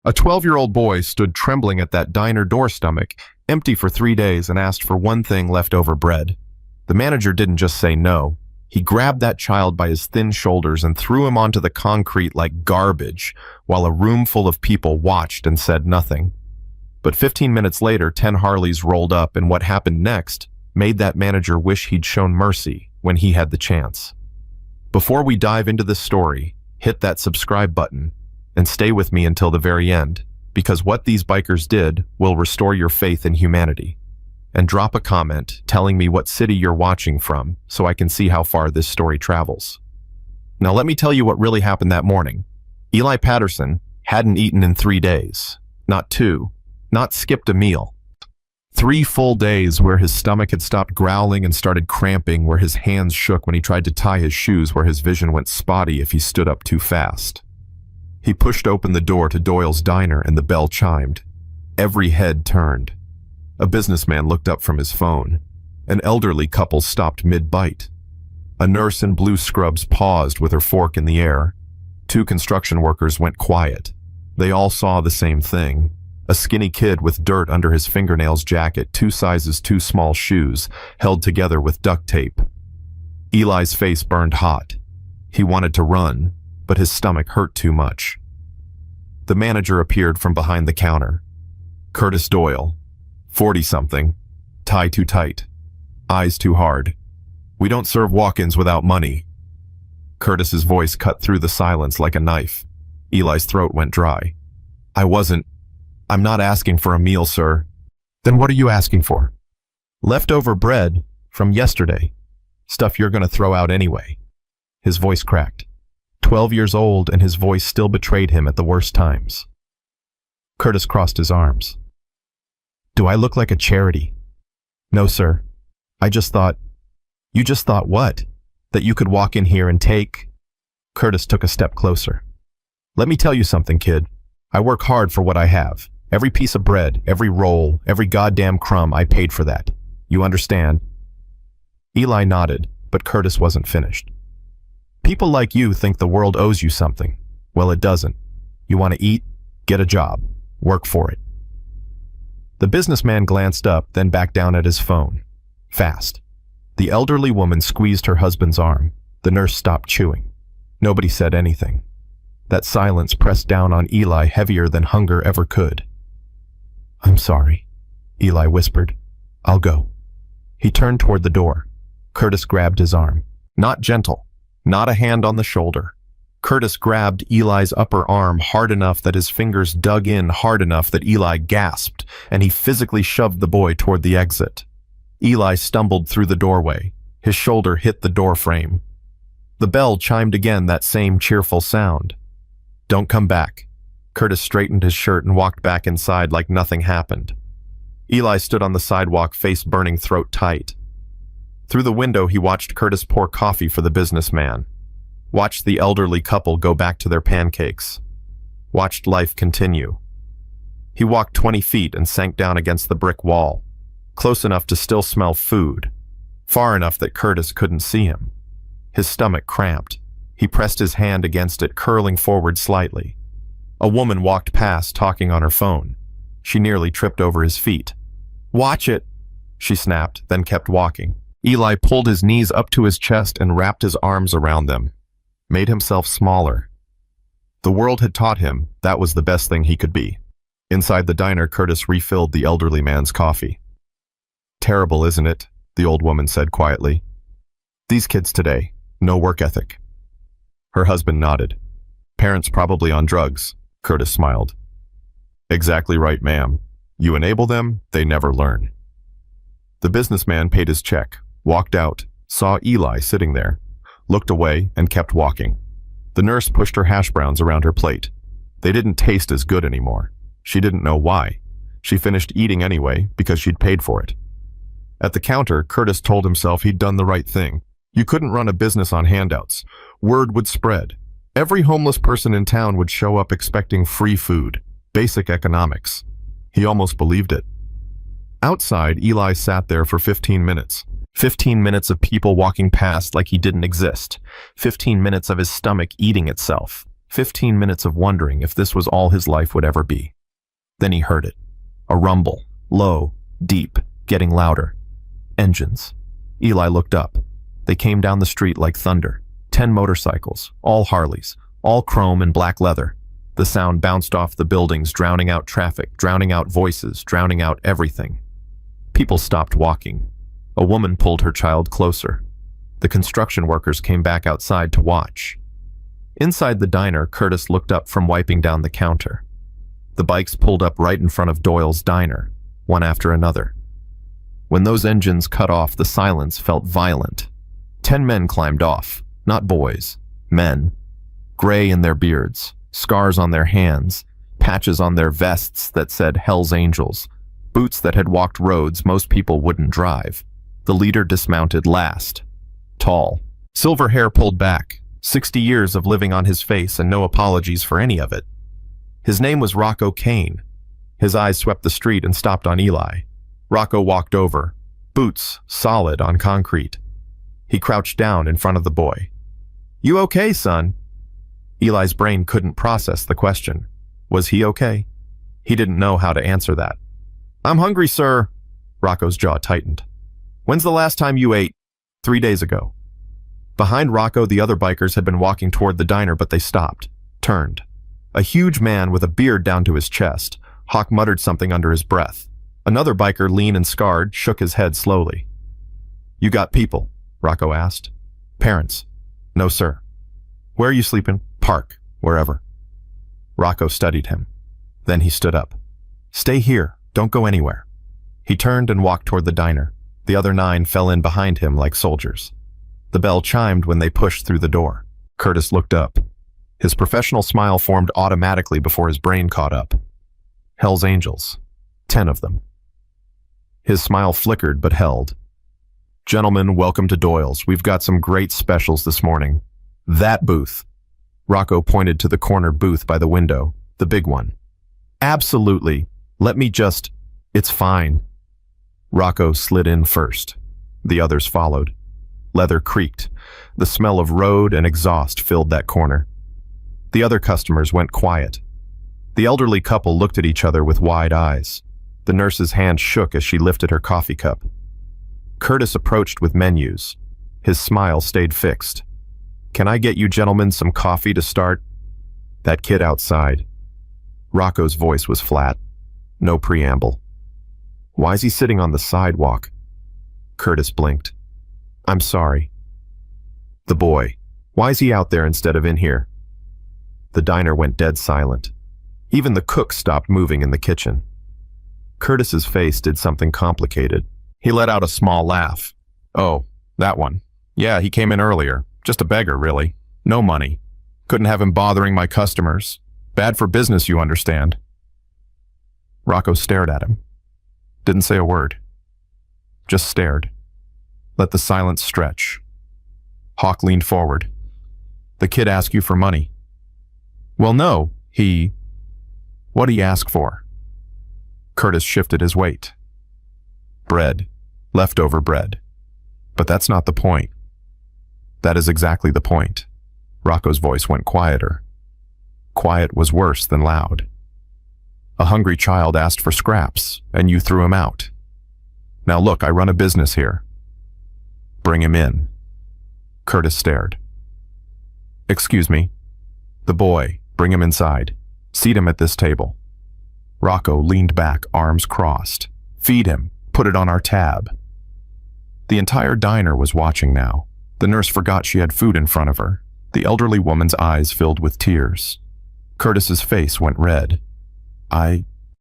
A 12-year-old boy stood trembling at that diner door stomach, empty for 3 days, and asked for one thing: leftover bread. The manager didn't just say no. He grabbed that child by his thin shoulders and threw him onto the concrete like garbage, while a room full of people watched and said nothing. But 15 minutes later, 10 Harleys rolled up, and what happened next made that manager wish he'd shown mercy when he had the chance. Before we dive into this story, hit that subscribe button and stay with me until the very end, because what these bikers did will restore your faith in humanity. And drop a comment telling me what city you're watching from so I can see how far this story travels. Now let me tell you what really happened that morning. Eli Patterson hadn't eaten in 3 days, not 2, not skipped a meal. 3 full days where his stomach had stopped growling and started cramping, where his hands shook when he tried to tie his shoes, where his vision went spotty if he stood up too fast. He pushed open the door to Doyle's diner and the bell chimed. Every head turned. A businessman looked up from his phone. An elderly couple stopped mid-bite. A nurse in blue scrubs paused with her fork in the air. 2 construction workers went quiet. They all saw the same thing. A skinny kid with dirt under his fingernails jacket, 2 sizes too small shoes, held together with duct tape. Eli's face burned hot. He wanted to run, but his stomach hurt too much. The manager appeared from behind the counter. Curtis Doyle, 40-something, tie too tight, eyes too hard. We don't serve walk-ins without money. Curtis's voice cut through the silence like a knife. Eli's throat went dry. I'm not asking for a meal, sir. Then what are you asking for? Leftover bread from yesterday. Stuff you're gonna throw out anyway. His voice cracked. 12 years old, and his voice still betrayed him at the worst times. Curtis crossed his arms. Do I look like a charity? No, sir. I just thought... You just thought what? That you could walk in here and take... Curtis took a step closer. Let me tell you something, kid. I work hard for what I have. Every piece of bread, every roll, every goddamn crumb, I paid for that. You understand? Eli nodded, but Curtis wasn't finished. People like you think the world owes you something. Well, it doesn't. You want to eat? Get a job. Work for it. The businessman glanced up, then back down at his phone. Fast. The elderly woman squeezed her husband's arm. The nurse stopped chewing. Nobody said anything. That silence pressed down on Eli heavier than hunger ever could. I'm sorry, Eli whispered. I'll go. He turned toward the door. Curtis grabbed his arm. Not gentle. Not a hand on the shoulder. Curtis grabbed Eli's upper arm hard enough that his fingers dug in hard enough that Eli gasped, and he physically shoved the boy toward the exit. Eli stumbled through the doorway. His shoulder hit the door frame. The bell chimed again, that same cheerful sound. Don't come back. Curtis straightened his shirt and walked back inside like nothing happened. Eli stood on the sidewalk, face burning, throat tight. Through the window, he watched Curtis pour coffee for the businessman. Watched the elderly couple go back to their pancakes. Watched life continue. He walked 20 feet and sank down against the brick wall, close enough to still smell food, far enough that Curtis couldn't see him. His stomach cramped. He pressed his hand against it, curling forward slightly. A woman walked past, talking on her phone. She nearly tripped over his feet. Watch it, she snapped, then kept walking. Eli pulled his knees up to his chest and wrapped his arms around them, made himself smaller. The world had taught him that was the best thing he could be. Inside the diner, Curtis refilled the elderly man's coffee. Terrible, isn't it? The old woman said quietly. These kids today, no work ethic. Her husband nodded. Parents probably on drugs. Curtis smiled. Exactly right, ma'am. You enable them, they never learn. The businessman paid his check, walked out, saw Eli sitting there, looked away, and kept walking. The nurse pushed her hash browns around her plate. They didn't taste as good anymore. She didn't know why. She finished eating anyway because she'd paid for it. At the counter, Curtis told himself he'd done the right thing. You couldn't run a business on handouts. Word would spread. Every homeless person in town would show up expecting free food, basic economics. He almost believed it. Outside, Eli sat there for 15 minutes. 15 minutes of people walking past like he didn't exist. 15 minutes of his stomach eating itself. 15 minutes of wondering if this was all his life would ever be. Then he heard it. A rumble, low, deep, getting louder. Engines. Eli looked up. They came down the street like thunder. 10 motorcycles, all Harleys, all chrome and black leather. The sound bounced off the buildings, drowning out traffic, drowning out voices, drowning out everything. People stopped walking. A woman pulled her child closer. The construction workers came back outside to watch. Inside the diner, Curtis looked up from wiping down the counter. The bikes pulled up right in front of Doyle's diner, one after another. When those engines cut off, the silence felt violent. 10 men climbed off, not boys, men. Gray in their beards, scars on their hands, patches on their vests that said Hell's Angels, boots that had walked roads most people wouldn't drive. The leader dismounted last. Tall, silver hair pulled back, 60 years of living on his face and no apologies for any of it. His name was Rocco Kane. His eyes swept the street and stopped on Eli. Rocco walked over, boots solid on concrete. He crouched down in front of the boy. "You okay, son?" Eli's brain couldn't process the question. Was he okay? He didn't know how to answer that. "I'm hungry, sir." Rocco's jaw tightened. "When's the last time you ate?" 3 days ago. Behind Rocco, the other bikers had been walking toward the diner, but they stopped, turned. A huge man with a beard down to his chest. Hawk muttered something under his breath. Another biker, lean and scarred, shook his head slowly. "You got people?" Rocco asked. "Parents?" "No, sir." "Where are you sleeping?" "Park, wherever." Rocco studied him. Then he stood up. "Stay here, don't go anywhere." He turned and walked toward the diner. The other 9 fell in behind him like soldiers. The bell chimed when they pushed through the door. Curtis looked up. His professional smile formed automatically before his brain caught up. Hell's Angels. 10 of them. His smile flickered but held. "Gentlemen, welcome to Doyle's. We've got some great specials this morning. That booth." Rocco pointed to the corner booth by the window, the big one. "Absolutely. Let me just..." "It's fine." Rocco slid in first. The others followed. Leather creaked. The smell of road and exhaust filled that corner. The other customers went quiet. The elderly couple looked at each other with wide eyes. The nurse's hand shook as she lifted her coffee cup. Curtis approached with menus. His smile stayed fixed. "Can I get you gentlemen some coffee to start?" "That kid outside." Rocco's voice was flat. No preamble. "Why's he sitting on the sidewalk?" Curtis blinked. "I'm sorry." "The boy. Why's he out there instead of in here?" The diner went dead silent. Even the cook stopped moving in the kitchen. Curtis's face did something complicated. He let out a small laugh. "Oh, that one. Yeah, he came in earlier. Just a beggar, really. No money. Couldn't have him bothering my customers. Bad for business, you understand." Rocco stared at him. Didn't say a word. Just stared. Let the silence stretch. Hawk leaned forward. "The kid asked you for money." "Well, no, he..." "What'd he ask for?" Curtis shifted his weight. "Bread. Leftover bread. But that's not the point." "That is exactly the point." Rocco's voice went quieter. Quiet was worse than loud. "A hungry child asked for scraps, and you threw him out. Now look, I run a business here." "Bring him in." Curtis stared. "Excuse me." "The boy, bring him inside. Seat him at this table." Rocco leaned back, arms crossed. "Feed him. Put it on our tab." The entire diner was watching now. The nurse forgot she had food in front of her. The elderly woman's eyes filled with tears. Curtis's face went red.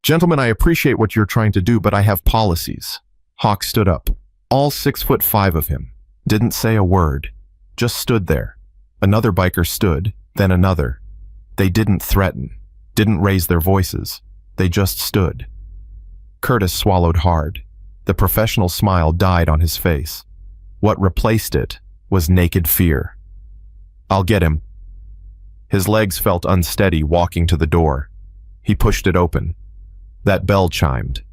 Gentlemen, I appreciate what you're trying to do, but I have policies." Hawk stood up. All 6'5" of him. Didn't say a word. Just stood there. Another biker stood, then another. They didn't threaten. Didn't raise their voices. They just stood. Curtis swallowed hard. The professional smile died on his face. What replaced it was naked fear. "I'll get him." His legs felt unsteady walking to the door. He pushed it open. That bell chimed.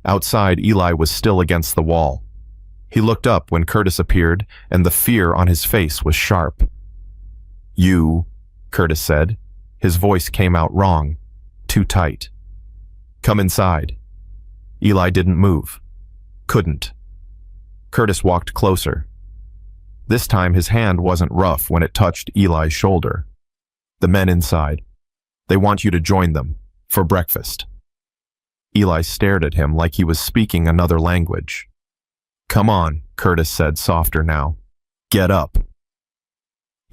Outside, Eli was still against the wall. He looked up when Curtis appeared, and the fear on his face was sharp. "You," Curtis said. His voice came out wrong, too tight. "Come inside." Eli didn't move. Couldn't. Curtis walked closer. This time his hand wasn't rough when it touched Eli's shoulder. "The men inside. They want you to join them, for breakfast." Eli stared at him like he was speaking another language. "Come on," Curtis said, softer now. "Get up."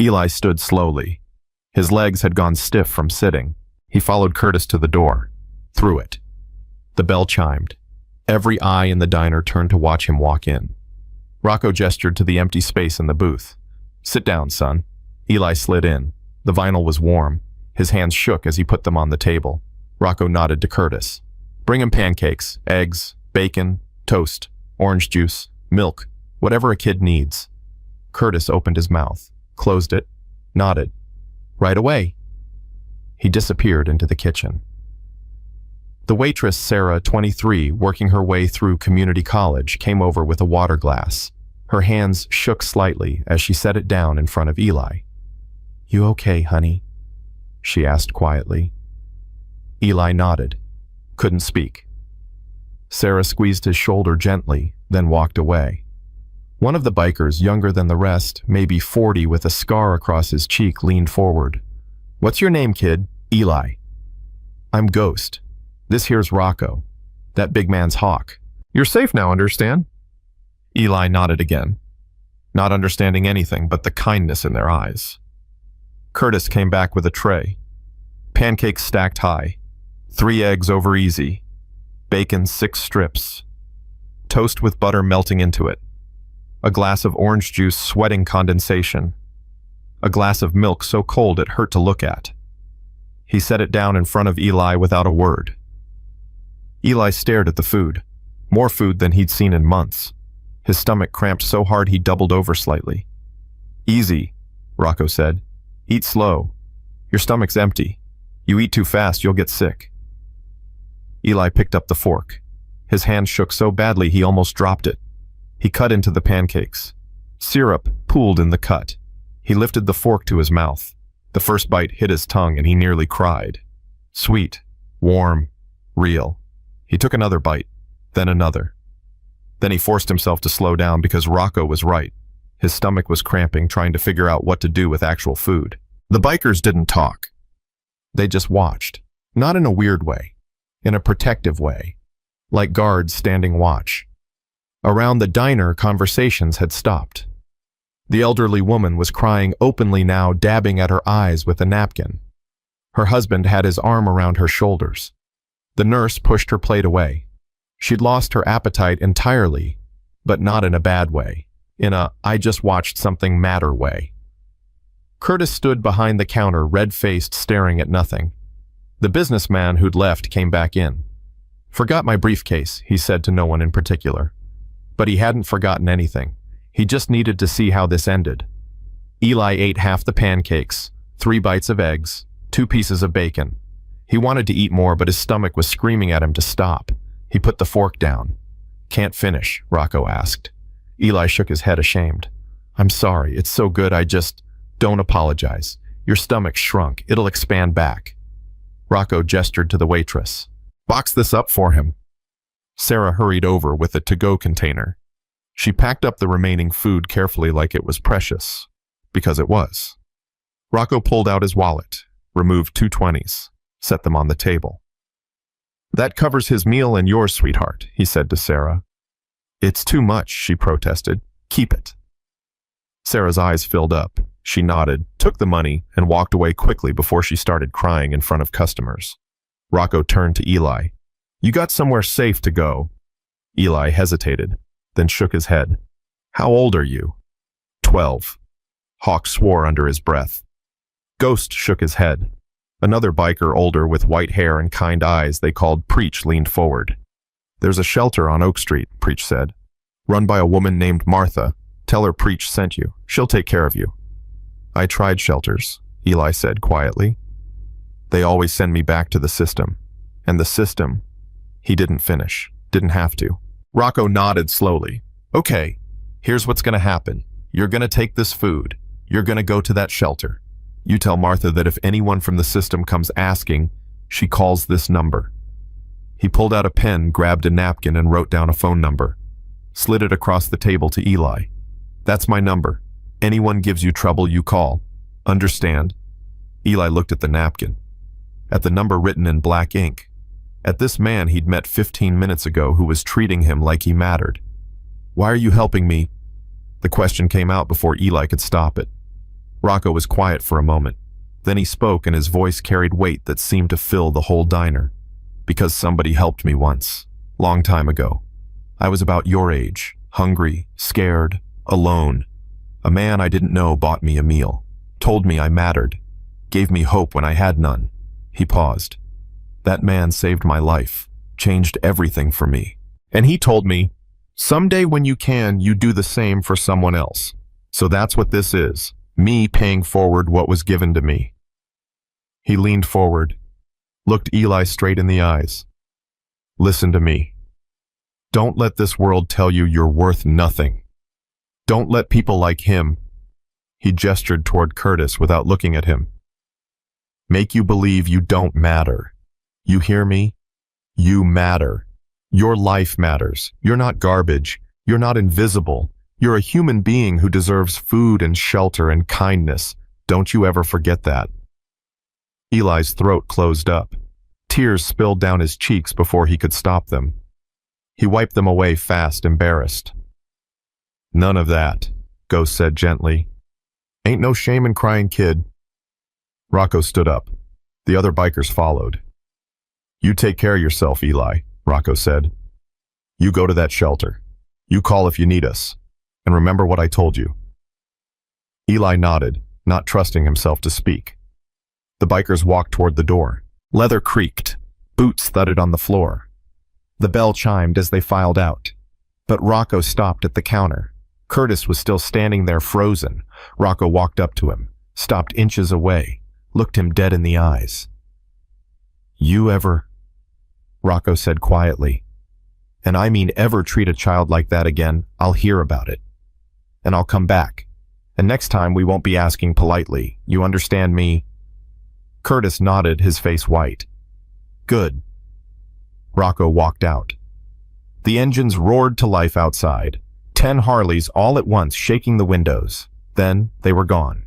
Eli stood slowly. His legs had gone stiff from sitting. He followed Curtis to the door. Through it. The bell chimed. Every eye in the diner turned to watch him walk in. Rocco gestured to the empty space in the booth. "Sit down, son." Eli slid in. The vinyl was warm. His hands shook as he put them on the table. Rocco nodded to Curtis. "Bring him pancakes, eggs, bacon, toast, orange juice, milk, whatever a kid needs." Curtis opened his mouth, closed it, nodded. "Right away." He disappeared into the kitchen. The waitress, Sarah, 23, working her way through community college, came over with a water glass. Her hands shook slightly as she set it down in front of Eli. "You okay, honey?" she asked quietly. Eli nodded. Couldn't speak. Sarah squeezed his shoulder gently, then walked away. One of the bikers, younger than the rest, maybe 40 with a scar across his cheek, leaned forward. "What's your name, kid?" "Eli." "I'm Ghost. This here's Rocco. That big man's Hawk. You're safe now, understand?" Eli nodded again, not understanding anything but the kindness in their eyes. Curtis came back with a tray. Pancakes stacked high. 3 eggs over easy. Bacon 6 strips. Toast with butter melting into it. A glass of orange juice sweating condensation. A glass of milk so cold it hurt to look at. He set it down in front of Eli without a word. Eli stared at the food. More food than he'd seen in months. His stomach cramped so hard he doubled over slightly. "Easy," Rocco said. "Eat slow. Your stomach's empty. You eat too fast, you'll get sick." Eli picked up the fork. His hand shook so badly he almost dropped it. He cut into the pancakes. Syrup pooled in the cut. He lifted the fork to his mouth. The first bite hit his tongue and he nearly cried. Sweet, warm, real. He took another bite, then another. Then he forced himself to slow down because Rocco was right. His stomach was cramping, trying to figure out what to do with actual food. The bikers didn't talk. They just watched. Not in a weird way. In a protective way. Like guards standing watch. Around the diner, conversations had stopped. The elderly woman was crying openly now, dabbing at her eyes with a napkin. Her husband had his arm around her shoulders. The nurse pushed her plate away. She'd lost her appetite entirely, but not in a bad way. In a, I just watched something matter way. Curtis stood behind the counter, red-faced, staring at nothing. The businessman who'd left came back in. "Forgot my briefcase," he said to no one in particular. But he hadn't forgotten anything. He just needed to see how this ended. Eli ate half the pancakes, 3 bites of eggs, 2 pieces of bacon. He wanted to eat more, but his stomach was screaming at him to stop. He put the fork down. "Can't finish?" Rocco asked. Eli shook his head, ashamed. "I'm sorry, it's so good, Don't apologize. Your stomach shrunk, it'll expand back." Rocco gestured to the waitress. "Box this up for him." Sarah hurried over with a to-go container. She packed up the remaining food carefully like it was precious, because it was. Rocco pulled out his wallet, removed 2 20s, set them on the table. "That covers his meal and yours, sweetheart," he said to Sarah. "It's too much," she protested. "Keep it." Sarah's eyes filled up. She nodded, took the money, and walked away quickly before she started crying in front of customers. Rocco turned to Eli. "You got somewhere safe to go." Eli hesitated, then shook his head. "How old are you?" 12. Hawk swore under his breath. Ghost shook his head. Another biker, older, with white hair and kind eyes they called Preach, leaned forward. "There's a shelter on Oak Street," Preach said. "Run by a woman named Martha. Tell her Preach sent you. She'll take care of you." "I tried shelters," Eli said quietly. "They always send me back to the system. And the system..." He didn't finish. Didn't have to. Rocco nodded slowly. "Okay, here's what's gonna happen. You're gonna take this food. You're gonna go to that shelter. You tell Martha that if anyone from the system comes asking, she calls this number." He pulled out a pen, grabbed a napkin, and wrote down a phone number. Slid it across the table to Eli. "That's my number. Anyone gives you trouble, you call. Understand?" Eli looked at the napkin, at the number written in black ink, at this man he'd met 15 minutes ago who was treating him like he mattered. "Why are you helping me?" The question came out before Eli could stop it. Rocco was quiet for a moment. Then he spoke, and his voice carried weight that seemed to fill the whole diner. "Because somebody helped me once, long time ago. I was about your age, hungry, scared, alone. A man I didn't know bought me a meal, told me I mattered, gave me hope when I had none." He paused. "That man saved my life, changed everything for me. And he told me, someday when you can, you do the same for someone else. So that's what this is, me paying forward what was given to me." He leaned forward, looked Eli straight in the eyes. "Listen to me. Don't let this world tell you you're worth nothing. Don't let people like him," he gestured toward Curtis without looking at him, "make you believe you don't matter. You hear me? You matter. Your life matters. You're not garbage. You're not invisible. You're a human being who deserves food and shelter and kindness. Don't you ever forget that." Eli's throat closed up. Tears spilled down his cheeks before he could stop them. He wiped them away fast, embarrassed. "None of that," Ghost said gently. "Ain't no shame in crying, kid." Rocco stood up. The other bikers followed. "You take care of yourself, Eli," Rocco said. "You go to that shelter. You call if you need us. And remember what I told you." Eli nodded, not trusting himself to speak. The bikers walked toward the door. Leather creaked. Boots thudded on the floor. The bell chimed as they filed out. But Rocco stopped at the counter. Curtis was still standing there frozen. Rocco walked up to him, stopped inches away, looked him dead in the eyes. "You ever," Rocco said quietly, "and I mean ever treat a child like that again, I'll hear about it. And I'll come back. And next time we won't be asking politely. You understand me?" Curtis nodded, his face white. "Good." Rocco walked out. The engines roared to life outside. 10 Harleys all at once shaking the windows. Then they were gone.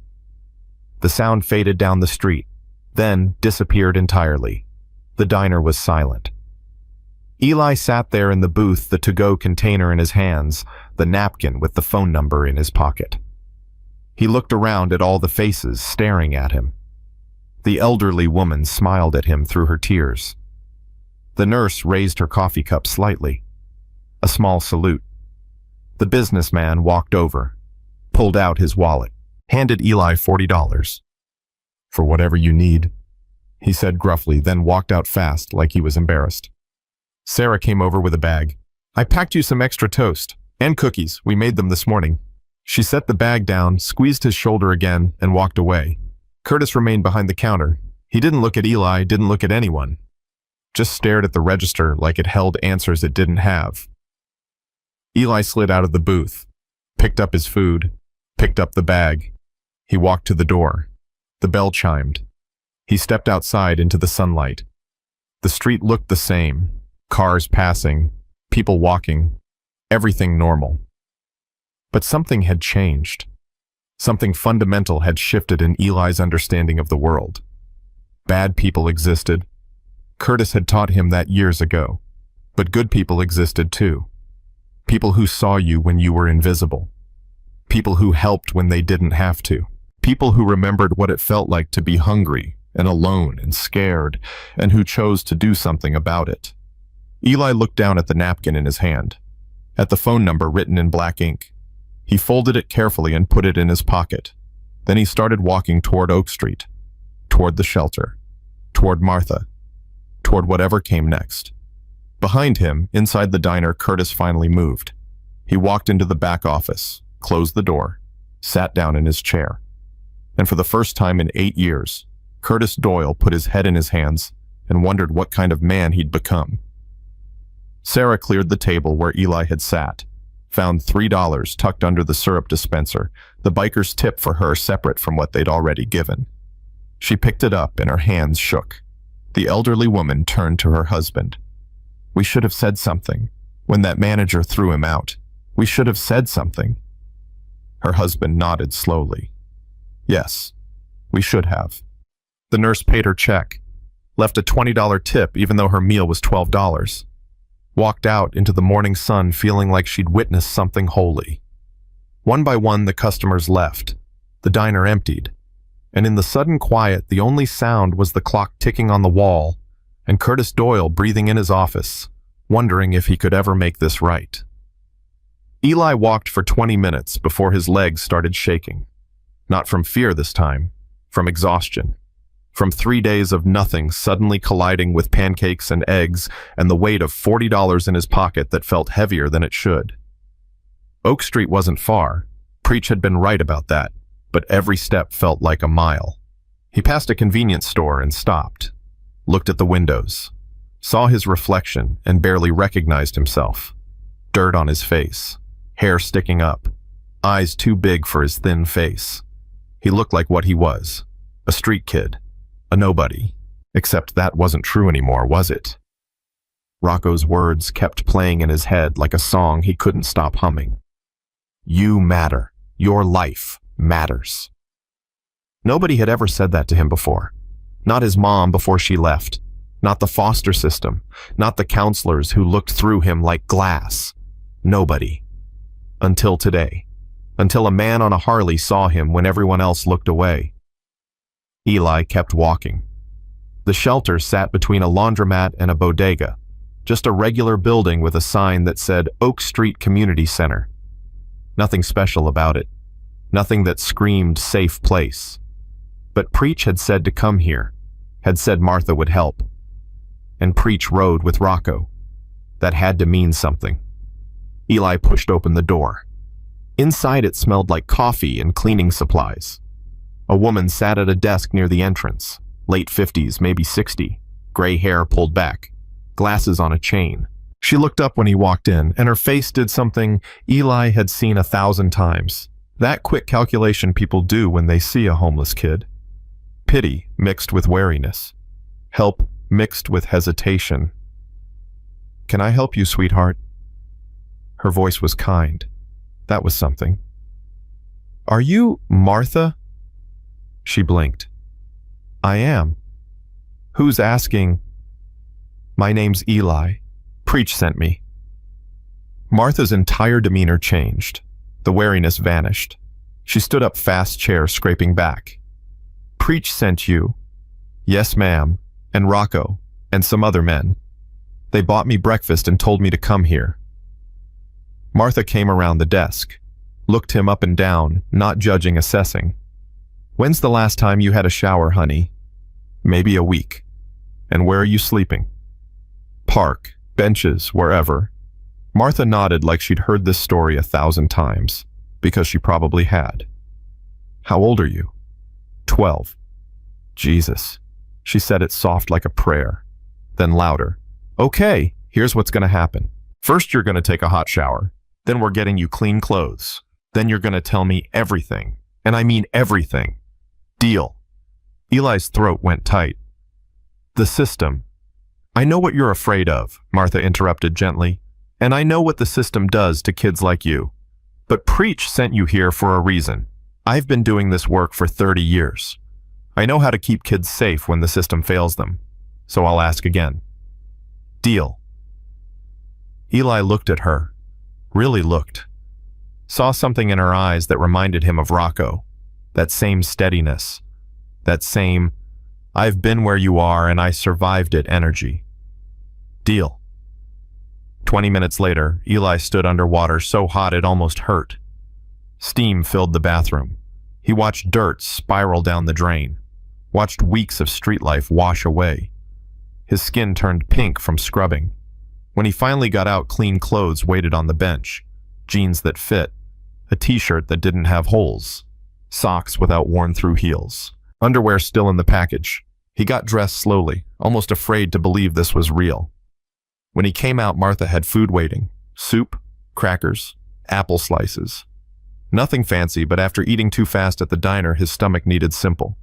The sound faded down the street, then disappeared entirely. The diner was silent. Eli sat there in the booth, the to-go container in his hands, the napkin with the phone number in his pocket. He looked around at all the faces staring at him. The elderly woman smiled at him through her tears. The nurse raised her coffee cup slightly. A small salute. The businessman walked over, pulled out his wallet, handed Eli $40. "For whatever you need," he said gruffly, then walked out fast like he was embarrassed. Sarah came over with a bag. "I packed you some extra toast and cookies. We made them this morning." She set the bag down, squeezed his shoulder again, and walked away. Curtis remained behind the counter. He didn't look at Eli, didn't look at anyone. Just stared at the register like it held answers it didn't have. Eli slid out of the booth, picked up his food, picked up the bag. He walked to the door. The bell chimed. He stepped outside into the sunlight. The street looked the same. Cars passing, people walking, everything normal. But something had changed. Something fundamental had shifted in Eli's understanding of the world. Bad people existed. Curtis had taught him that years ago. But good people existed too. People who saw you when you were invisible. People who helped when they didn't have to. People who remembered what it felt like to be hungry and alone and scared, and who chose to do something about it. Eli looked down at the napkin in his hand, at the phone number written in black ink. He folded it carefully and put it in his pocket. Then he started walking toward Oak Street, toward the shelter, toward Martha, toward whatever came next. Behind him, inside the diner, Curtis finally moved. He walked into the back office, closed the door, sat down in his chair. And for the first time in 8 years, Curtis Doyle put his head in his hands and wondered what kind of man he'd become. Sarah cleared the table where Eli had sat, found $3 tucked under the syrup dispenser, the biker's tip for her separate from what they'd already given. She picked it up and her hands shook. The elderly woman turned to her husband. "We should have said something. When that manager threw him out, we should have said something." Her husband nodded slowly. "Yes, we should have." The nurse paid her check, left a $20 tip even though her meal was $12, walked out into the morning sun feeling like she'd witnessed something holy. One by one, the customers left. The diner emptied. And in the sudden quiet, the only sound was the clock ticking on the wall and Curtis Doyle breathing in his office, wondering if he could ever make this right. Eli walked for 20 minutes before his legs started shaking. Not from fear this time, from exhaustion. From 3 days of nothing suddenly colliding with pancakes and eggs and the weight of $40 in his pocket that felt heavier than it should. Oak Street wasn't far. Preach had been right about that, but every step felt like a mile. He passed a convenience store and stopped, looked at the windows, saw his reflection and barely recognized himself. Dirt on his face, hair sticking up, eyes too big for his thin face. He looked like what he was, a street kid, a nobody. Except that wasn't true anymore, was it? Rocco's words kept playing in his head like a song he couldn't stop humming. You matter. Your life matters. Nobody had ever said that to him before. Not his mom before she left. Not the foster system. Not the counselors who looked through him like glass. Nobody. Until today. Until a man on a Harley saw him when everyone else looked away. Eli kept walking. The shelter sat between a laundromat and a bodega. Just a regular building with a sign that said Oak Street Community Center. Nothing special about it. Nothing that screamed safe place. But Preach had said to come here, had said Martha would help. And Preach rode with Rocco. That had to mean something. Eli pushed open the door. Inside it smelled like coffee and cleaning supplies. A woman sat at a desk near the entrance, late 50s, maybe 60, gray hair pulled back, glasses on a chain. She looked up when he walked in, and her face did something Eli had seen 1,000 times. That quick calculation people do when they see a homeless kid. Pity mixed with wariness. Help mixed with hesitation. "Can I help you, sweetheart?" Her voice was kind. That was something. "Are you Martha?" She blinked. "I am." "Who's asking?" "My name's Eli. Preach sent me." Martha's entire demeanor changed. The wariness vanished. She stood up fast, chair scraping back. "Preach sent you?" "Yes, ma'am, and Rocco, and some other men. They bought me breakfast and told me to come here." Martha came around the desk, looked him up and down, not judging, assessing. "When's the last time you had a shower, honey?" "Maybe a week." "And where are you sleeping?" "Park, benches, wherever." Martha nodded like she'd heard this story 1,000 times, because she probably had. "How old are you?" 12. "Jesus." She said it soft like a prayer. Then louder. "Okay, here's what's going to happen. First you're going to take a hot shower. Then we're getting you clean clothes. Then you're going to tell me everything. And I mean everything. Deal." Eli's throat went tight. "The system." "I know what you're afraid of," Martha interrupted gently. "And I know what the system does to kids like you. But Preach sent you here for a reason. I've been doing this work for 30 years. I know how to keep kids safe when the system fails them. So I'll ask again. Deal." Eli looked at her. Really looked. Saw something in her eyes that reminded him of Rocco. That same steadiness. That same, "I've been where you are and I survived it" energy. Deal. 20 minutes later, Eli stood underwater so hot it almost hurt. Steam filled the bathroom. He watched dirt spiral down the drain. Watched weeks of street life wash away. His skin turned pink from scrubbing. When he finally got out, clean clothes waited on the bench. Jeans that fit. A t-shirt that didn't have holes. Socks without worn-through heels. Underwear still in the package. He got dressed slowly, almost afraid to believe this was real. When he came out, Martha had food waiting. Soup, crackers, apple slices. Nothing fancy, but after eating too fast at the diner, his stomach needed simple.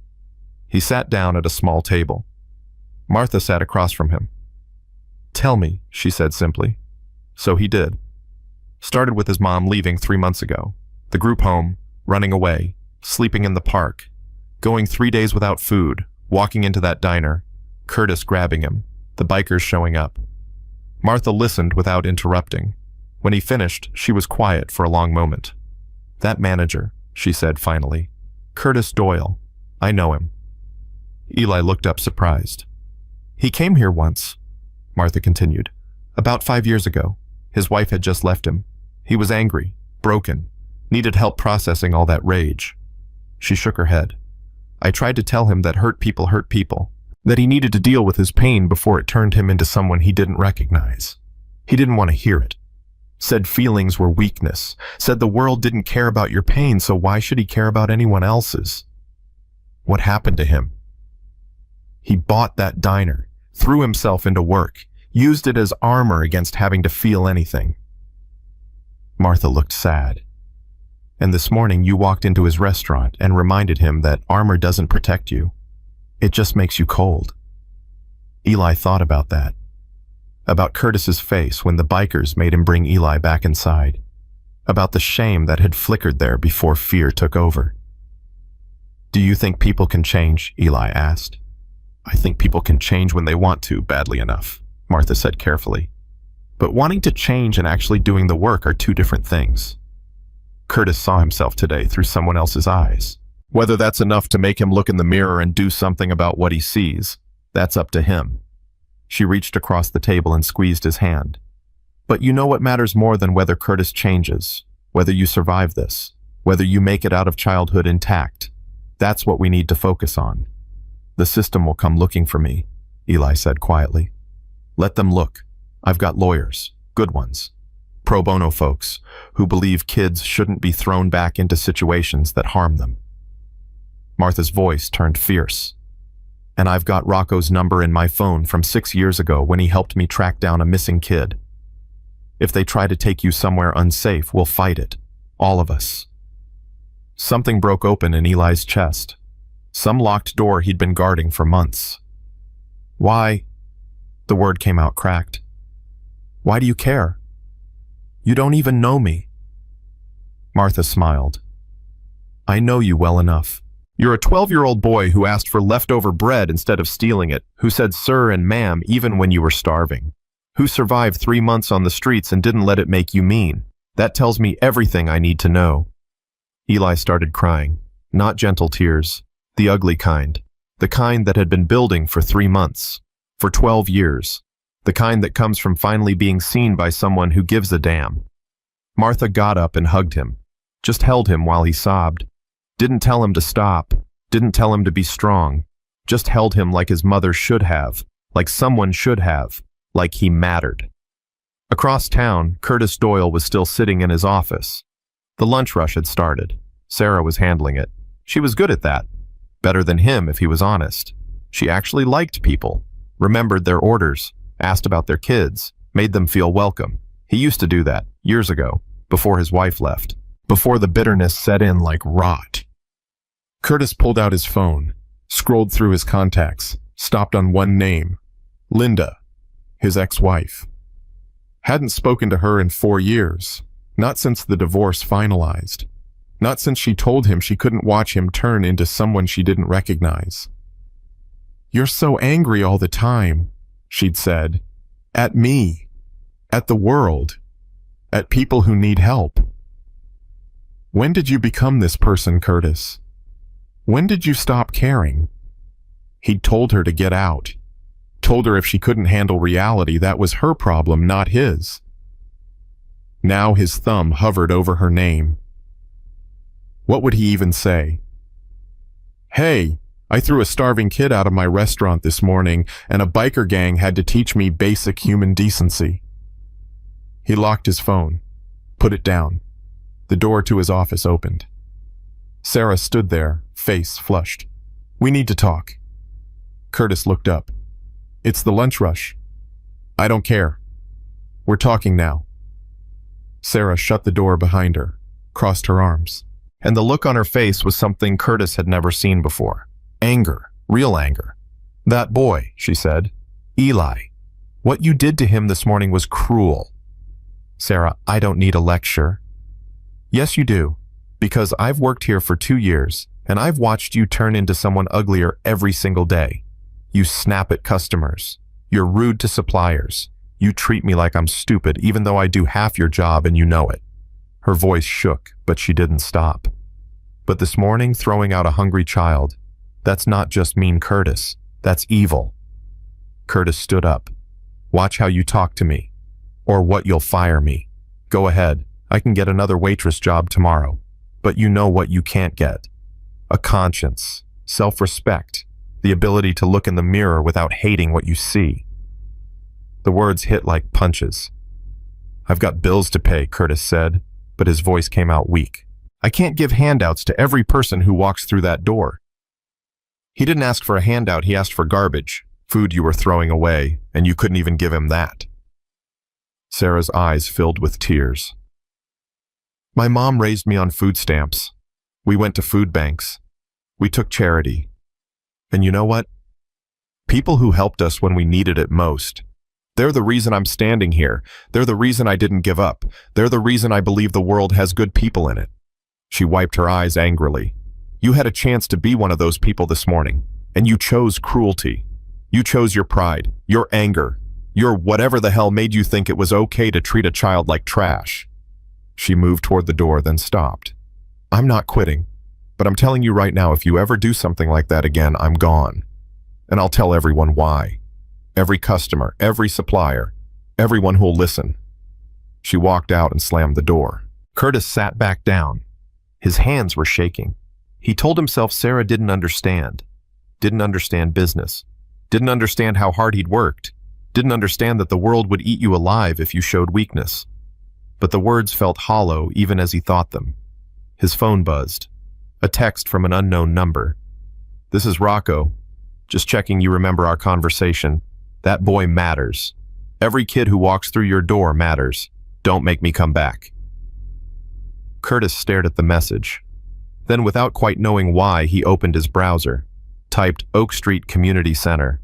He sat down at a small table. Martha sat across from him. "Tell me," she said simply. So he did. Started with his mom leaving 3 months ago. The group home, running away, sleeping in the park, going 3 days without food, walking into that diner, Curtis grabbing him, the bikers showing up. Martha listened without interrupting. When he finished, she was quiet for a long moment. "That manager," she said finally. "Curtis Doyle. I know him." Eli looked up surprised. "He came here once," Martha continued. "About 5 years ago. His wife had just left him. He was angry, broken, needed help processing all that rage." She shook her head. "I tried to tell him that hurt people, that he needed to deal with his pain before it turned him into someone he didn't recognize. He didn't want to hear it. Said feelings were weakness, said the world didn't care about your pain, so why should he care about anyone else's? What happened to him? He bought that diner, threw himself into work, used it as armor against having to feel anything." Martha looked sad. "And this morning you walked into his restaurant and reminded him that armor doesn't protect you. It just makes you cold." Eli thought about that. About Curtis's face when the bikers made him bring Eli back inside. About the shame that had flickered there before fear took over. "Do you think people can change?" Eli asked. "I think people can change when they want to, badly enough," Martha said carefully. "But wanting to change and actually doing the work are two different things." Curtis saw himself today through someone else's eyes. Whether that's enough to make him look in the mirror and do something about what he sees, that's up to him. She reached across the table and squeezed his hand. "But you know what matters more than whether Curtis changes, whether you survive this, whether you make it out of childhood intact. That's what we need to focus on. The system will come looking for me," Eli said quietly. "Let them look. I've got lawyers, good ones, pro bono folks who believe kids shouldn't be thrown back into situations that harm them." Martha's voice turned fierce. "And I've got Rocco's number in my phone from 6 years ago when he helped me track down a missing kid. If they try to take you somewhere unsafe, we'll fight it. All of us." Something broke open in Eli's chest. Some locked door he'd been guarding for months. "Why?" The word came out cracked. "Why do you care? You don't even know me." Martha smiled. "I know you well enough. You're a 12-year-old boy who asked for leftover bread instead of stealing it, who said sir and ma'am even when you were starving, who survived 3 months on the streets and didn't let it make you mean. That tells me everything I need to know." Eli started crying, not gentle tears, the ugly kind, the kind that had been building for 3 months, for 12 years, the kind that comes from finally being seen by someone who gives a damn. Martha got up and hugged him, just held him while he sobbed. Didn't tell him to stop, didn't tell him to be strong, just held him like his mother should have, like someone should have, like he mattered. Across town, Curtis Doyle was still sitting in his office. The lunch rush had started. Sarah was handling it. She was good at that. Better than him if he was honest. She actually liked people, remembered their orders, asked about their kids, made them feel welcome. He used to do that, years ago, before his wife left, before the bitterness set in like rot. Curtis pulled out his phone, scrolled through his contacts, stopped on one name, Linda, his ex-wife. Hadn't spoken to her in 4 years, not since the divorce finalized, not since she told him she couldn't watch him turn into someone she didn't recognize. "You're so angry all the time," she'd said, "at me, at the world, at people who need help. When did you become this person, Curtis? When did you stop caring?" He'd told her to get out, told her if she couldn't handle reality, that was her problem, not his. Now his thumb hovered over her name. What would he even say? "Hey, I threw a starving kid out of my restaurant this morning, and a biker gang had to teach me basic human decency." He locked his phone, put it down. The door to his office opened. Sarah stood there, face flushed. "We need to talk." Curtis looked up. "It's the lunch rush." "I don't care. We're talking now." Sarah shut the door behind her, crossed her arms, and the look on her face was something Curtis had never seen before. Anger, Real anger. "That boy," she said. "Eli. What you did to him this morning was cruel." "Sarah, I don't need a lecture." "Yes, you do. Because I've worked here for 2 years, and I've watched you turn into someone uglier every single day. You snap at customers. You're rude to suppliers. You treat me like I'm stupid, even though I do half your job and you know it." Her voice shook, but she didn't stop. "But this morning, throwing out a hungry child, that's not just mean, Curtis. That's evil." Curtis stood up. "Watch how you talk to me, or what you'll fire me. Go ahead, I can get another waitress job tomorrow. But you know what you can't get. A conscience, self-respect, the ability to look in the mirror without hating what you see." The words hit like punches. "I've got bills to pay," Curtis said, but his voice came out weak. "I can't give handouts to every person who walks through that door." He didn't ask for a handout, he asked for garbage, food you were throwing away, and you couldn't even give him that. Sarah's eyes filled with tears. "My mom raised me on food stamps. We went to food banks. We took charity. And you know what? People who helped us when we needed it most. They're the reason I'm standing here. They're the reason I didn't give up. They're the reason I believe the world has good people in it." She wiped her eyes angrily. "You had a chance to be one of those people this morning, and you chose cruelty. You chose your pride, your anger, your whatever the hell made you think it was okay to treat a child like trash." She moved toward the door, then stopped. "I'm not quitting, but I'm telling you right now, if you ever do something like that again, I'm gone. And I'll tell everyone why. Every customer, every supplier, everyone who'll listen." She walked out and slammed the door. Curtis sat back down. His hands were shaking. He told himself Sarah didn't understand business, didn't understand how hard he'd worked, didn't understand that the world would eat you alive if you showed weakness. But the words felt hollow even as he thought them. His phone buzzed. A text from an unknown number. "This is Rocco. Just checking you remember our conversation. That boy matters. Every kid who walks through your door matters. Don't make me come back." Curtis stared at the message. Then, without quite knowing why, he opened his browser, typed Oak Street Community Center,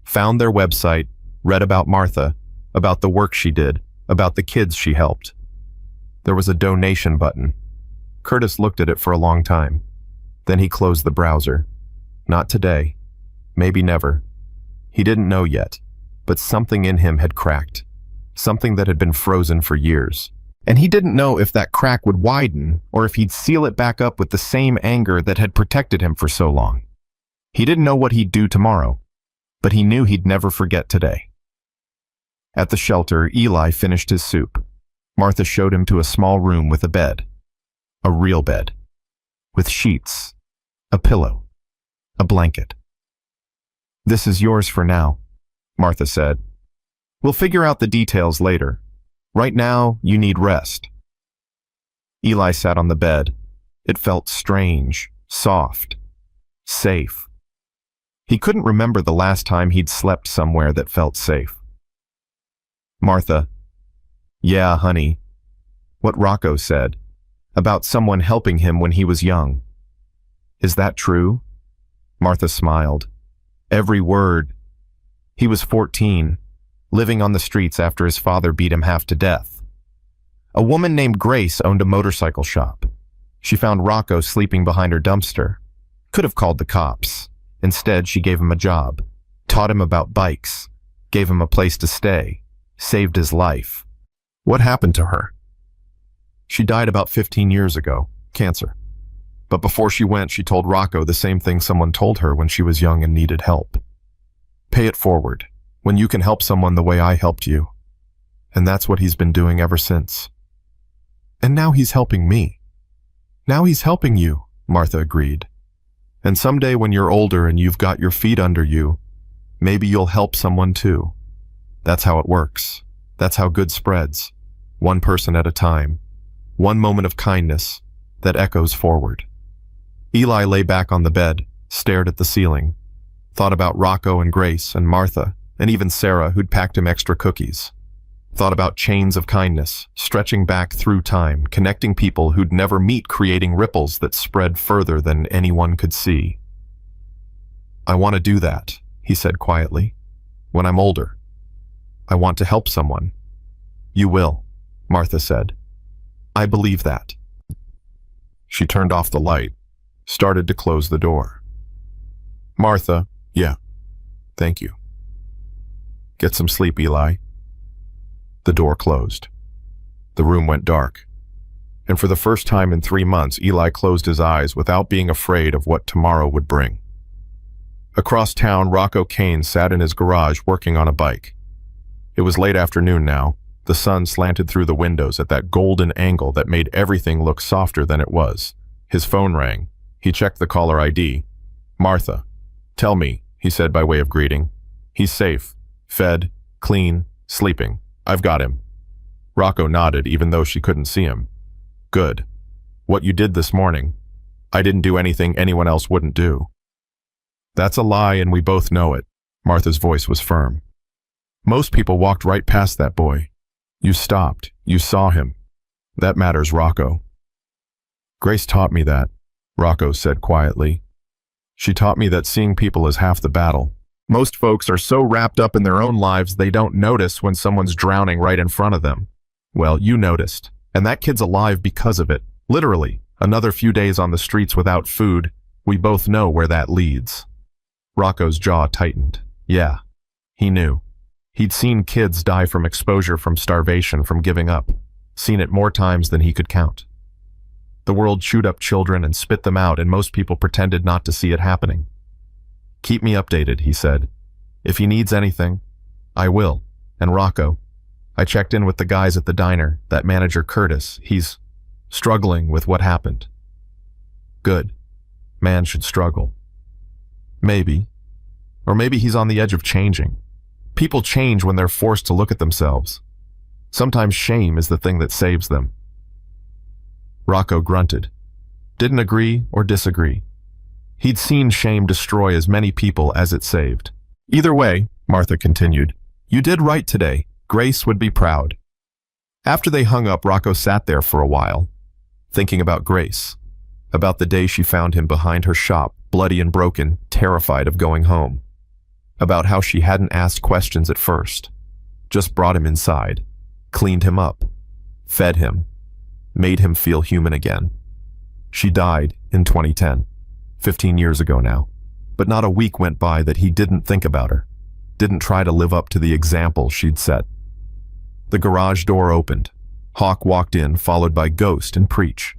found their website, read about Martha, about the work she did, about the kids she helped. There was a donation button. Curtis looked at it for a long time. Then he closed the browser. Not today. Maybe never. He didn't know yet, but something in him had cracked. Something that had been frozen for years. And he didn't know if that crack would widen or if he'd seal it back up with the same anger that had protected him for so long. He didn't know what he'd do tomorrow, but he knew he'd never forget today. At the shelter, Eli finished his soup. Martha showed him to a small room with a bed. A real bed. With sheets. A pillow. A blanket. "This is yours for now," Martha said. "We'll figure out the details later. Right now, you need rest." Eli sat on the bed. It felt strange, soft, safe. He couldn't remember the last time he'd slept somewhere that felt safe. "Martha." "Yeah, honey." "What Rocco said, about someone helping him when he was young. Is that true?" Martha smiled. Every word. He was 14, living on the streets after his father beat him half to death. A woman named Grace owned a motorcycle shop. She found Rocco sleeping behind her dumpster. Could have called the cops. Instead, she gave him a job, taught him about bikes, gave him a place to stay, saved his life. What happened to her? She died about 15 years ago, cancer. But before she went, she told Rocco the same thing someone told her when she was young and needed help. Pay it forward, when you can help someone the way I helped you. And that's what he's been doing ever since. And now he's helping me. Now he's helping you, Martha agreed. And someday when you're older and you've got your feet under you, maybe you'll help someone too. That's how it works. That's how good spreads. One person at a time. One moment of kindness that echoes forward. Eli lay back on the bed, stared at the ceiling, thought about Rocco and Grace and Martha, and even Sarah, who'd packed him extra cookies. Thought about chains of kindness, stretching back through time, connecting people who'd never meet, creating ripples that spread further than anyone could see. I want to do that, he said quietly. When I'm older. I want to help someone. You will, Martha said. I believe that. She turned off the light, started to close the door. Martha, yeah, thank you. Get some sleep, Eli. The door closed. The room went dark. And for the first time in 3 months, Eli closed his eyes without being afraid of what tomorrow would bring. Across town, Rocco Kane sat in his garage working on a bike. It was late afternoon now. The sun slanted through the windows at that golden angle that made everything look softer than it was. His phone rang. He checked the caller ID. Martha. Tell me, he said by way of greeting. He's safe, fed, clean, sleeping. I've got him. Rocco nodded even though she couldn't see him. Good. What you did this morning. I didn't do anything anyone else wouldn't do. That's a lie and we both know it. Martha's voice was firm. Most people walked right past that boy. You stopped. You saw him. That matters, Rocco. Grace taught me that, Rocco said quietly. She taught me that seeing people is half the battle. Most folks are so wrapped up in their own lives they don't notice when someone's drowning right in front of them. Well, you noticed. And that kid's alive because of it. Literally, another few days on the streets without food. We both know where that leads. Rocco's jaw tightened. Yeah, he knew. He'd seen kids die from exposure, from starvation, from giving up. Seen it more times than he could count. The world chewed up children and spit them out, and most people pretended not to see it happening. Keep me updated, he said. If he needs anything, I will. And Rocco, I checked in with the guys at the diner, that manager Curtis. He's struggling with what happened. Good. Man should struggle. Maybe. Or maybe he's on the edge of changing. People change when they're forced to look at themselves. Sometimes shame is the thing that saves them. Rocco grunted. Didn't agree or disagree. He'd seen shame destroy as many people as it saved. Either way, Martha continued, you did right today. Grace would be proud. After they hung up, Rocco sat there for a while, thinking about Grace, about the day she found him behind her shop, bloody and broken, terrified of going home, about how she hadn't asked questions at first, just brought him inside, cleaned him up, fed him, made him feel human again. She died in 2010, 15 years ago now, but not a week went by that he didn't think about her, didn't try to live up to the example she'd set. The garage door opened. Hawk walked in, followed by Ghost and Preach.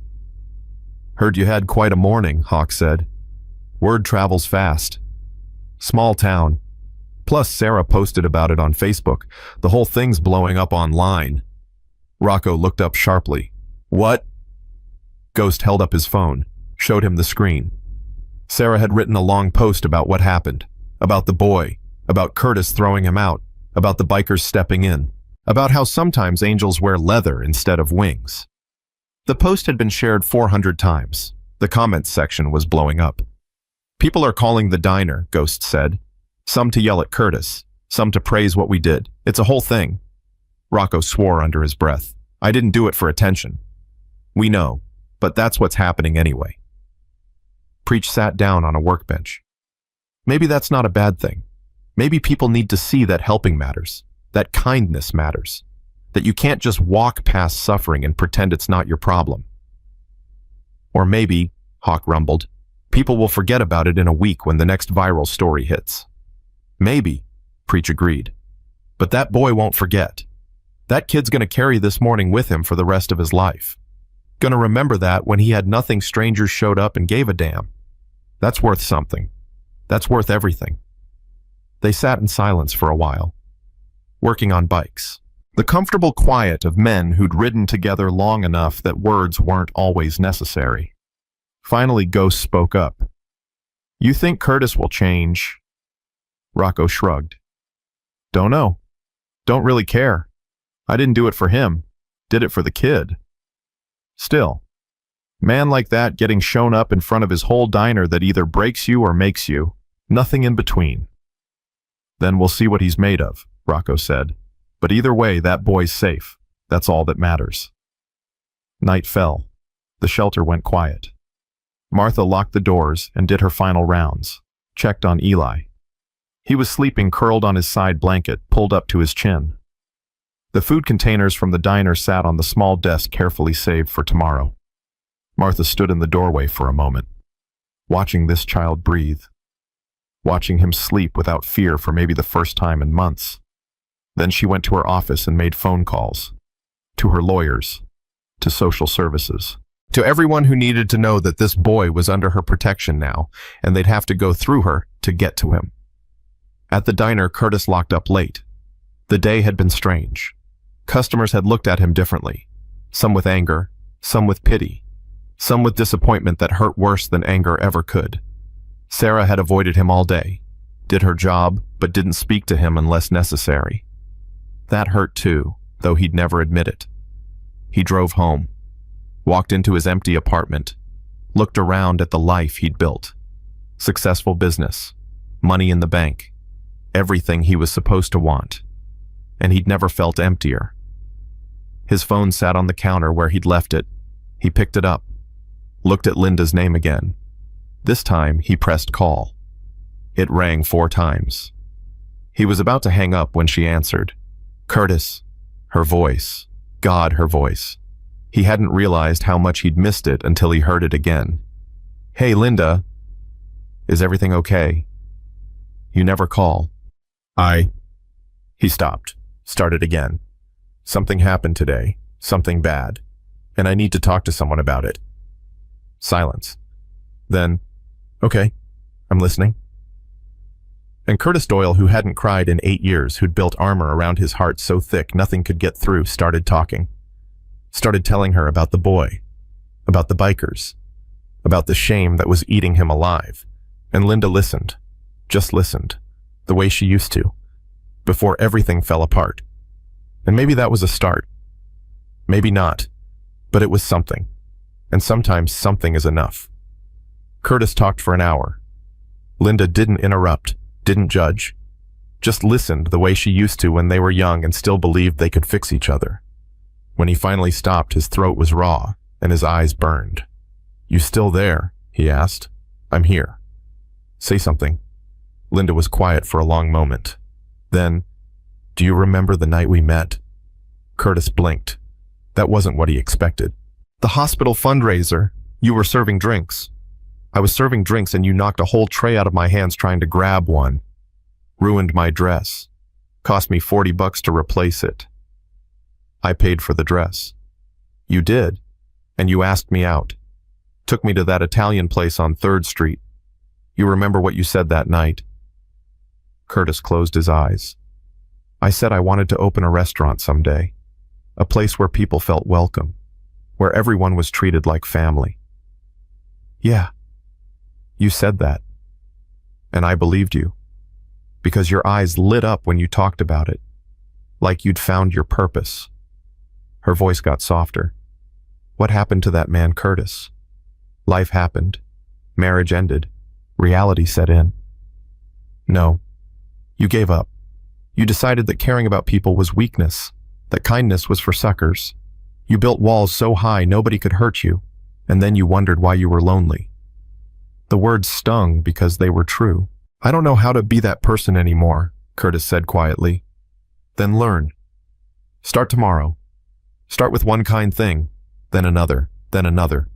Heard you had quite a morning, Hawk said. Word travels fast. Small town. Plus, Sarah posted about it on Facebook. The whole thing's blowing up online. Rocco looked up sharply. What? Ghost held up his phone, showed him the screen. Sarah had written a long post about what happened, about the boy, about Curtis throwing him out, about the bikers stepping in, about how sometimes angels wear leather instead of wings. The post had been shared 400 times. The comments section was blowing up. People are calling the diner, Ghost said. Some to yell at Curtis, some to praise what we did. It's a whole thing. Rocco swore under his breath. I didn't do it for attention. We know, but that's what's happening anyway. Preach sat down on a workbench. Maybe that's not a bad thing. Maybe people need to see that helping matters, that kindness matters, that you can't just walk past suffering and pretend it's not your problem. Or maybe, Hawk rumbled, people will forget about it in a week when the next viral story hits. Maybe, Preach agreed. But that boy won't forget. That kid's gonna carry this morning with him for the rest of his life. Gonna remember that when he had nothing, strangers showed up and gave a damn. That's worth something. That's worth everything. They sat in silence for a while, working on bikes. The comfortable quiet of men who'd ridden together long enough that words weren't always necessary. Finally, Ghost spoke up. You think Curtis will change? Rocco shrugged. Don't know. Don't really care. I didn't do it for him. Did it for the kid. Still, man like that getting shown up in front of his whole diner that either breaks you or makes you, nothing in between. Then we'll see what he's made of, Rocco said. But either way, that boy's safe. That's all that matters. Night fell. The shelter went quiet. Martha locked the doors and did her final rounds. checked on Eli. He was sleeping curled on his side blanket, pulled up to his chin. The food containers from the diner sat on the small desk carefully saved for tomorrow. Martha stood in the doorway for a moment, watching this child breathe, watching him sleep without fear for maybe the first time in months. Then she went to her office and made phone calls, to her lawyers, to social services, to everyone who needed to know that this boy was under her protection now, and they'd have to go through her to get to him. At the diner, Curtis locked up late. The day had been strange. Customers had looked at him differently, some with anger, some with pity, some with disappointment that hurt worse than anger ever could. Sarah had avoided him all day, did her job, but didn't speak to him unless necessary. That hurt too, though he'd never admit it. He drove home, walked into his empty apartment, looked around at the life he'd built. Successful business, money in the bank, everything he was supposed to want. And he'd never felt emptier. His phone sat on the counter where he'd left it. He picked it up, looked at Linda's name again. This time, he pressed call. It rang 4 times. He was about to hang up when she answered. Curtis. Her voice. God, her voice. He hadn't realized how much he'd missed it until he heard it again. Hey, Linda. Is everything okay? You never call. He stopped, started again. Something happened today, something bad, and I need to talk to someone about it. Silence. Then, okay, I'm listening. And Curtis Doyle, who hadn't cried in 8 years, who'd built armor around his heart so thick nothing could get through, started talking. Started telling her about the boy, about the bikers, about the shame that was eating him alive. And Linda listened, just listened, the way she used to, before everything fell apart. And maybe that was a start. Maybe not, but it was something. And sometimes something is enough. Curtis talked for an hour. Linda didn't interrupt, didn't judge, just listened the way she used to when they were young and still believed they could fix each other. When he finally stopped, his throat was raw and his eyes burned. You still there? He asked. I'm here. Say something. Linda was quiet for a long moment. Then, do you remember the night we met? Curtis blinked. That wasn't what he expected. The hospital fundraiser. You were serving drinks. I was serving drinks and you knocked a whole tray out of my hands trying to grab one. Ruined my dress. Cost me $40 to replace it. I paid for the dress. You did, and you asked me out. Took me to that Italian place on 3rd Street. You remember what you said that night? Curtis closed his eyes. I said I wanted to open a restaurant someday, a place where people felt welcome, where everyone was treated like family. Yeah, you said that, and I believed you, because your eyes lit up when you talked about it, like you'd found your purpose. Her voice got softer. What happened to that man, Curtis? Life happened. Marriage ended. Reality set in. No. You gave up. You decided that caring about people was weakness, that kindness was for suckers. You built walls so high nobody could hurt you, and then you wondered why you were lonely. The words stung because they were true. I don't know how to be that person anymore, Curtis said quietly. Then learn. Start tomorrow. Start with one kind thing, then another, then another.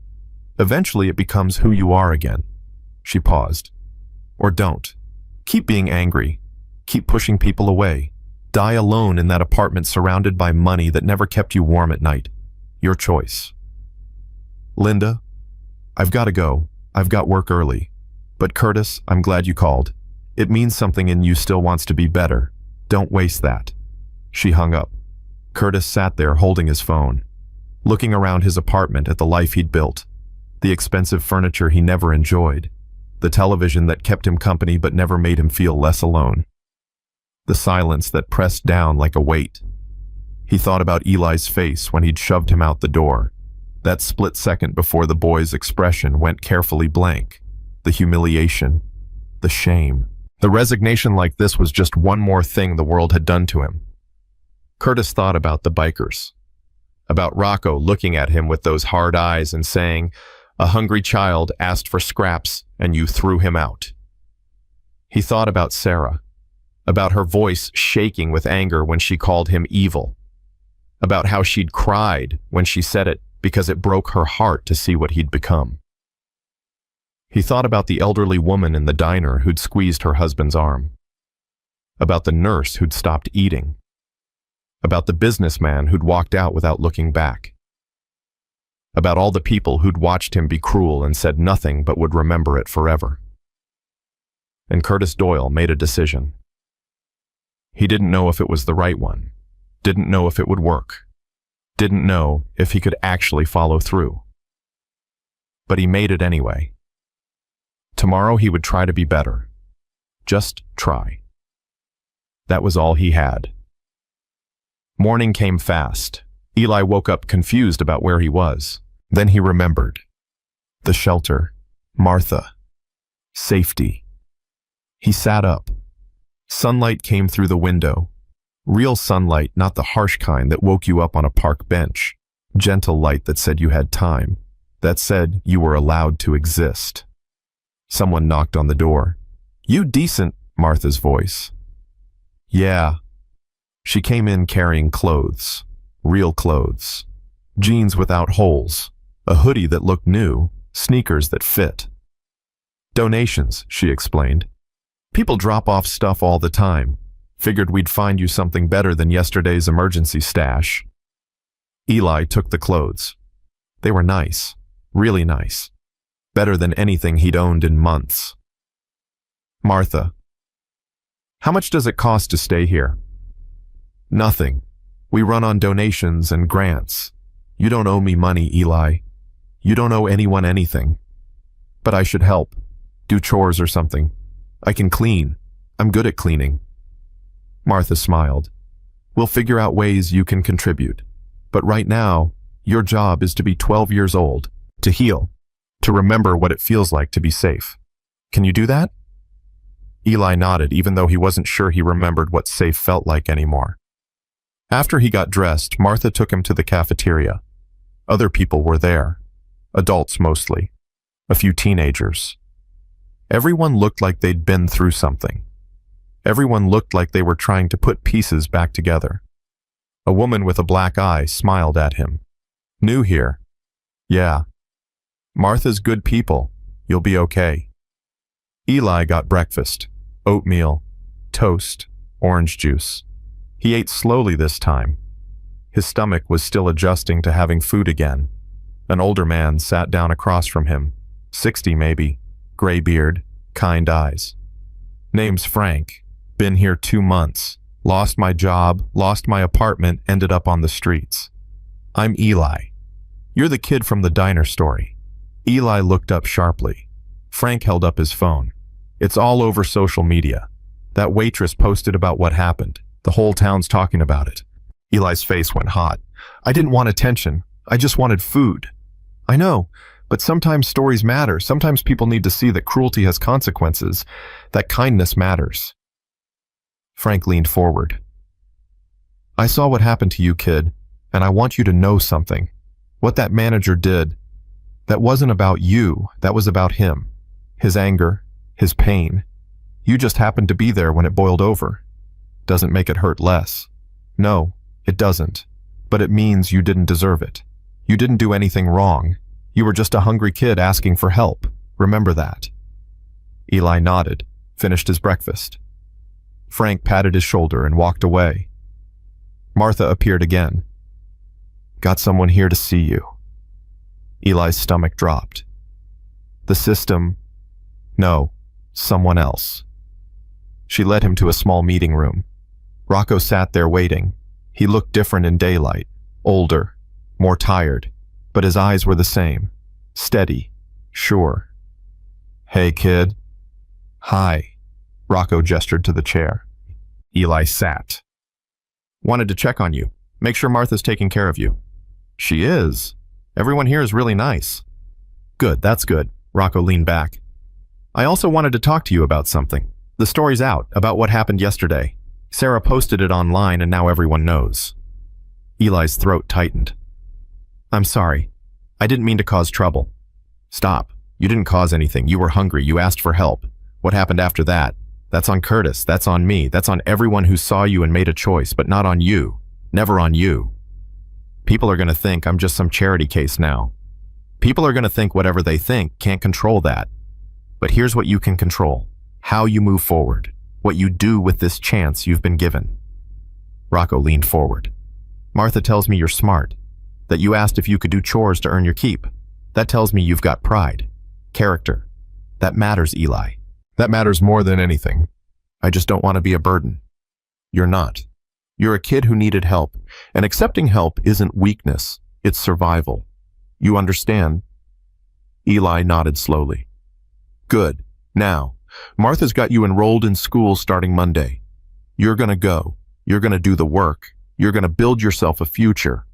Eventually it becomes who you are again. She paused. Or don't. Keep being angry. Keep pushing people away. Die alone in that apartment surrounded by money that never kept you warm at night. Your choice. Linda, I've got to go. I've got work early. But Curtis, I'm glad you called. It means something in you still wants to be better. Don't waste that. She hung up. Curtis sat there holding his phone, looking around his apartment at the life he'd built, the expensive furniture he never enjoyed, the television that kept him company but never made him feel less alone, the silence that pressed down like a weight. He thought about Eli's face when he'd shoved him out the door, that split second before the boy's expression went carefully blank, the humiliation, the shame. The resignation like this was just one more thing the world had done to him. Curtis thought about the bikers, about Rocco looking at him with those hard eyes and saying, a hungry child asked for scraps and you threw him out. He thought about Sarah, about her voice shaking with anger when she called him evil, about how she'd cried when she said it because it broke her heart to see what he'd become. He thought about the elderly woman in the diner who'd squeezed her husband's arm, about the nurse who'd stopped eating, about the businessman who'd walked out without looking back, about all the people who'd watched him be cruel and said nothing but would remember it forever. And Curtis Doyle made a decision. He didn't know if it was the right one, didn't know if it would work, didn't know if he could actually follow through. But he made it anyway. Tomorrow he would try to be better. Just try. That was all he had. Morning came fast. Eli woke up confused about where he was. Then he remembered. The shelter. Martha. Safety. He sat up. Sunlight came through the window. Real sunlight, not the harsh kind that woke you up on a park bench. Gentle light that said you had time, that said you were allowed to exist. Someone knocked on the door. "You decent," Martha's voice. "Yeah." She came in carrying clothes. Real clothes. Jeans without holes. A hoodie that looked new. Sneakers that fit. "Donations," she explained. "People drop off stuff all the time. Figured we'd find you something better than yesterday's emergency stash." Eli took the clothes. They were nice. Really nice. Better than anything he'd owned in months. "Martha, how much does it cost to stay here?" "Nothing. We run on donations and grants. You don't owe me money, Eli. You don't owe anyone anything. But I should help. Do chores or something. I can clean. I'm good at cleaning." Martha smiled. "We'll figure out ways you can contribute. But right now, your job is to be 12 years old, to heal, to remember what it feels like to be safe. Can you do that?" Eli nodded, even though he wasn't sure he remembered what safe felt like anymore. After he got dressed, Martha took him to the cafeteria. Other people were there. Adults mostly. A few teenagers. Everyone looked like they'd been through something. Everyone looked like they were trying to put pieces back together. A woman with a black eye smiled at him. "New here?" "Yeah." "Martha's good people. You'll be okay." Eli got breakfast. Oatmeal, toast, orange juice. He ate slowly this time. His stomach was still adjusting to having food again. An older man sat down across from him. 60 maybe. Gray beard, kind eyes. "Name's Frank. Been here 2 months. Lost my job, lost my apartment, ended up on the streets. I'm Eli. You're the kid from the diner story." Eli looked up sharply. Frank held up his phone. "It's all over social media. That waitress posted about what happened. The whole town's talking about it." Eli's face went hot. "I didn't want attention. I just wanted food." "I know, but sometimes stories matter. Sometimes people need to see that cruelty has consequences, that kindness matters." Frank leaned forward. "I saw what happened to you, kid, and I want you to know something. What that manager did, that wasn't about you, that was about him. His anger, his pain. You just happened to be there when it boiled over. Doesn't make it hurt less. No, it doesn't. But it means you didn't deserve it. You didn't do anything wrong. You were just a hungry kid asking for help. Remember that." Eli nodded, finished his breakfast. Frank patted his shoulder and walked away. Martha appeared again. "Got someone here to see you." Eli's stomach dropped. "The system..." "No, someone else." She led him to a small meeting room. Rocco sat there waiting. He looked different in daylight, older, more tired, but his eyes were the same, steady, sure. "Hey, kid." "Hi." Rocco gestured to the chair. Eli sat. "Wanted to check on you. Make sure Martha's taking care of you." "She is. Everyone here is really nice." "Good, that's good." Rocco leaned back. "I also wanted to talk to you about something. The story's out, about what happened yesterday. Sarah posted it online and now everyone knows." Eli's throat tightened. "I'm sorry. I didn't mean to cause trouble." "Stop. You didn't cause anything. You were hungry. You asked for help. What happened after that?" That's on Curtis. That's on me. That's on everyone who saw you and made a choice, but not on you. Never on you. People are going to think I'm just some charity case now. People are going to think whatever they think, can't control that. But here's what you can control. How you move forward. What you do with this chance you've been given. Rocco leaned forward. Martha tells me you're smart. That you asked if you could do chores to earn your keep. That tells me you've got pride. Character. That matters, Eli. That matters more than anything. I just don't want to be a burden. You're not. You're a kid who needed help, and accepting help isn't weakness, it's survival. You understand? Eli nodded slowly. Good. Now, Martha's got you enrolled in school starting Monday. You're gonna go. You're gonna do the work. You're gonna build yourself a future.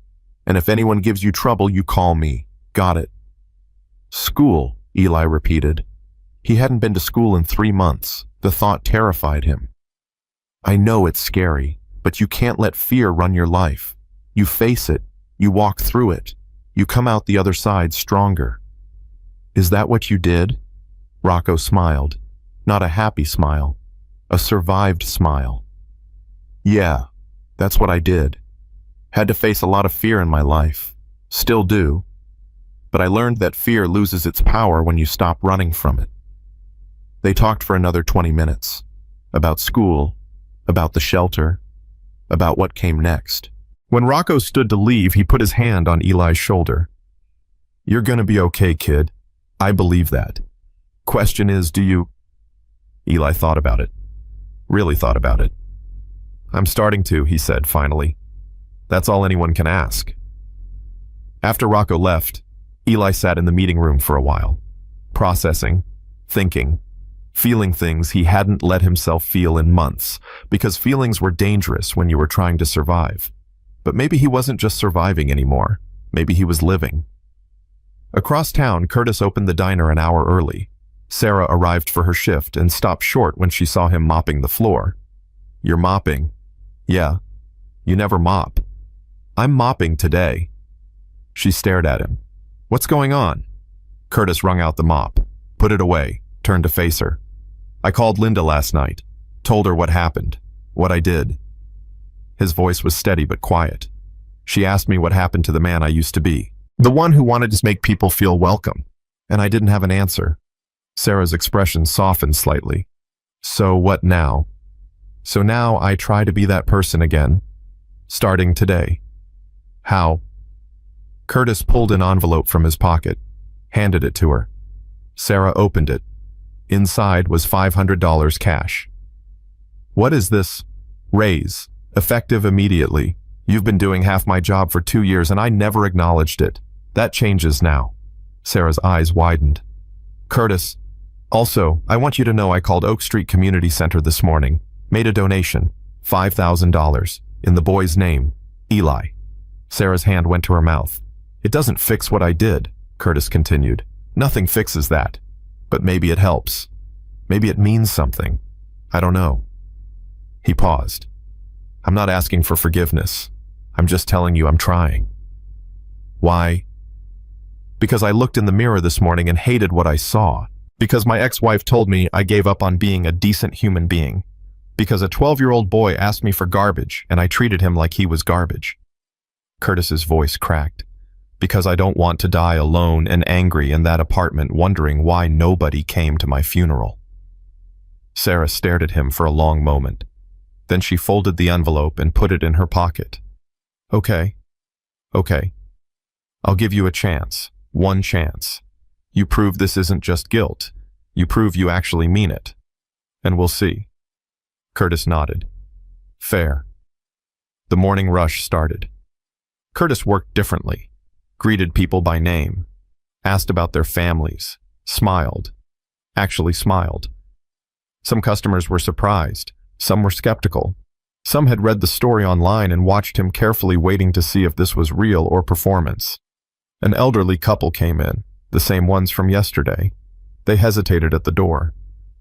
And if anyone gives you trouble, you call me. Got it? School, Eli repeated. He hadn't been to school in 3 months. The thought terrified him. I know it's scary, but you can't let fear run your life. You face it. You walk through it. You come out the other side stronger. Is that what you did? Rocco smiled. Not a happy smile. A survived smile. Yeah, that's what I did. Had to face a lot of fear in my life. Still do. But I learned that fear loses its power when you stop running from it. They talked for another 20 minutes. About school, about the shelter, about what came next. When Rocco stood to leave, he put his hand on Eli's shoulder. You're gonna be okay, kid. I believe that. Question is, do you... Eli thought about it. Really thought about it. I'm starting to, he said finally. That's all anyone can ask. After Rocco left, Eli sat in the meeting room for a while, processing, thinking, feeling things he hadn't let himself feel in months, because feelings were dangerous when you were trying to survive. But maybe he wasn't just surviving anymore. Maybe he was living. Across town, Curtis opened the diner an hour early. Sarah arrived for her shift and stopped short when she saw him mopping the floor. You're mopping? Yeah. You never mop. I'm mopping today. She stared at him. What's going on? Curtis wrung out the mop, put it away, turned to face her. I called Linda last night, told her what happened, what I did. His voice was steady but quiet. She asked me what happened to the man I used to be, the one who wanted to make people feel welcome, and I didn't have an answer. Sarah's expression softened slightly. So what now? So now I try to be that person again, starting today. How? Curtis pulled an envelope from his pocket, handed it to her. Sarah opened it. Inside was $500 cash. What is this? Raise. Effective immediately. You've been doing half my job for 2 years and I never acknowledged it. That changes now. Sarah's eyes widened. Curtis, also, I want you to know I called Oak Street Community Center this morning, made a donation, $5,000, in the boy's name, Eli. Sarah's hand went to her mouth. It doesn't fix what I did, Curtis continued. Nothing fixes that. But maybe it helps. Maybe it means something. I don't know. He paused. I'm not asking for forgiveness. I'm just telling you I'm trying. Why? Because I looked in the mirror this morning and hated what I saw. Because my ex-wife told me I gave up on being a decent human being. Because a 12-year-old boy asked me for garbage and I treated him like he was garbage. Curtis's voice cracked. Because I don't want to die alone and angry in that apartment wondering why nobody came to my funeral. Sarah stared at him for a long moment. Then she folded the envelope and put it in her pocket. Okay. Okay. I'll give you a chance. One chance. You prove this isn't just guilt. You prove you actually mean it. And we'll see. Curtis nodded. Fair. The morning rush started. Curtis worked differently. Greeted people by name. Asked about their families. Smiled. Actually smiled. Some customers were surprised. Some were skeptical. Some had read the story online and watched him carefully waiting to see if this was real or performance. An elderly couple came in, the same ones from yesterday. They hesitated at the door.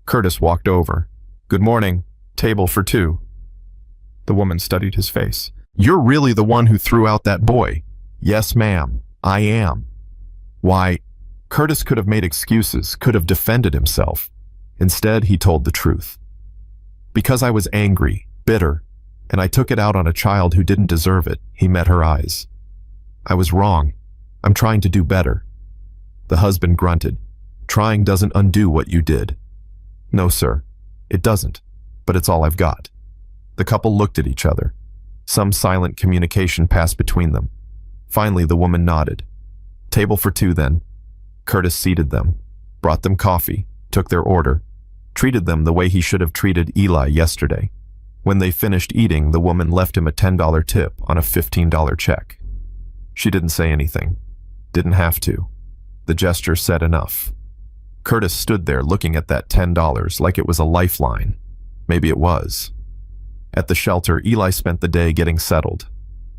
Curtis walked over. Good morning. Table for 2. The woman studied his face. You're really the one who threw out that boy. Yes, ma'am. I am. Why? Curtis could have made excuses, could have defended himself. Instead, he told the truth. Because I was angry, bitter, and I took it out on a child who didn't deserve it. He met her eyes. I was wrong. I'm trying to do better. The husband grunted. Trying doesn't undo what you did. No, sir. It doesn't. But it's all I've got. The couple looked at each other. Some silent communication passed between them. Finally, the woman nodded. Table for two, then. Curtis seated them, brought them coffee, took their order, treated them the way he should have treated Eli yesterday. When they finished eating, the woman left him a $10 tip on a $15 check. She didn't say anything. Didn't have to. The gesture said enough. Curtis stood there looking at that $10 like it was a lifeline. Maybe it was. At the shelter, Eli spent the day getting settled.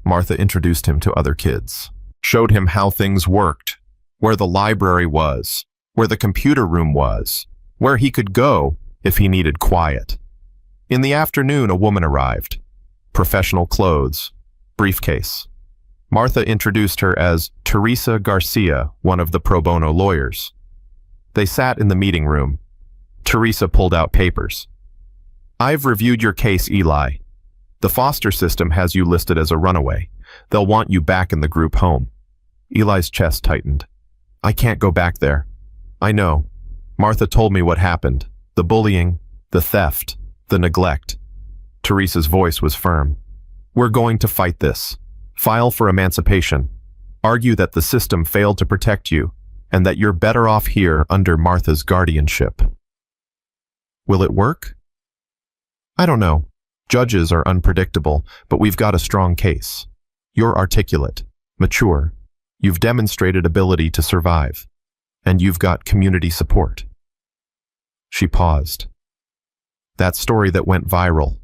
Martha introduced him to other kids, showed him how things worked, where the library was, where the computer room was, where he could go if he needed quiet. In the afternoon, a woman arrived. Professional clothes, briefcase. Martha introduced her as Teresa Garcia, one of the pro bono lawyers. They sat in the meeting room. Teresa pulled out papers. I've reviewed your case, Eli. The foster system has you listed as a runaway. They'll want you back in the group home. Eli's chest tightened. I can't go back there. I know. Martha told me what happened. The bullying, the theft, the neglect. Teresa's voice was firm. We're going to fight this. File for emancipation. Argue that the system failed to protect you and that you're better off here under Martha's guardianship. Will it work? I don't know. Judges are unpredictable, but we've got a strong case. You're articulate, mature. You've demonstrated ability to survive. And you've got community support. She paused. That story that went viral.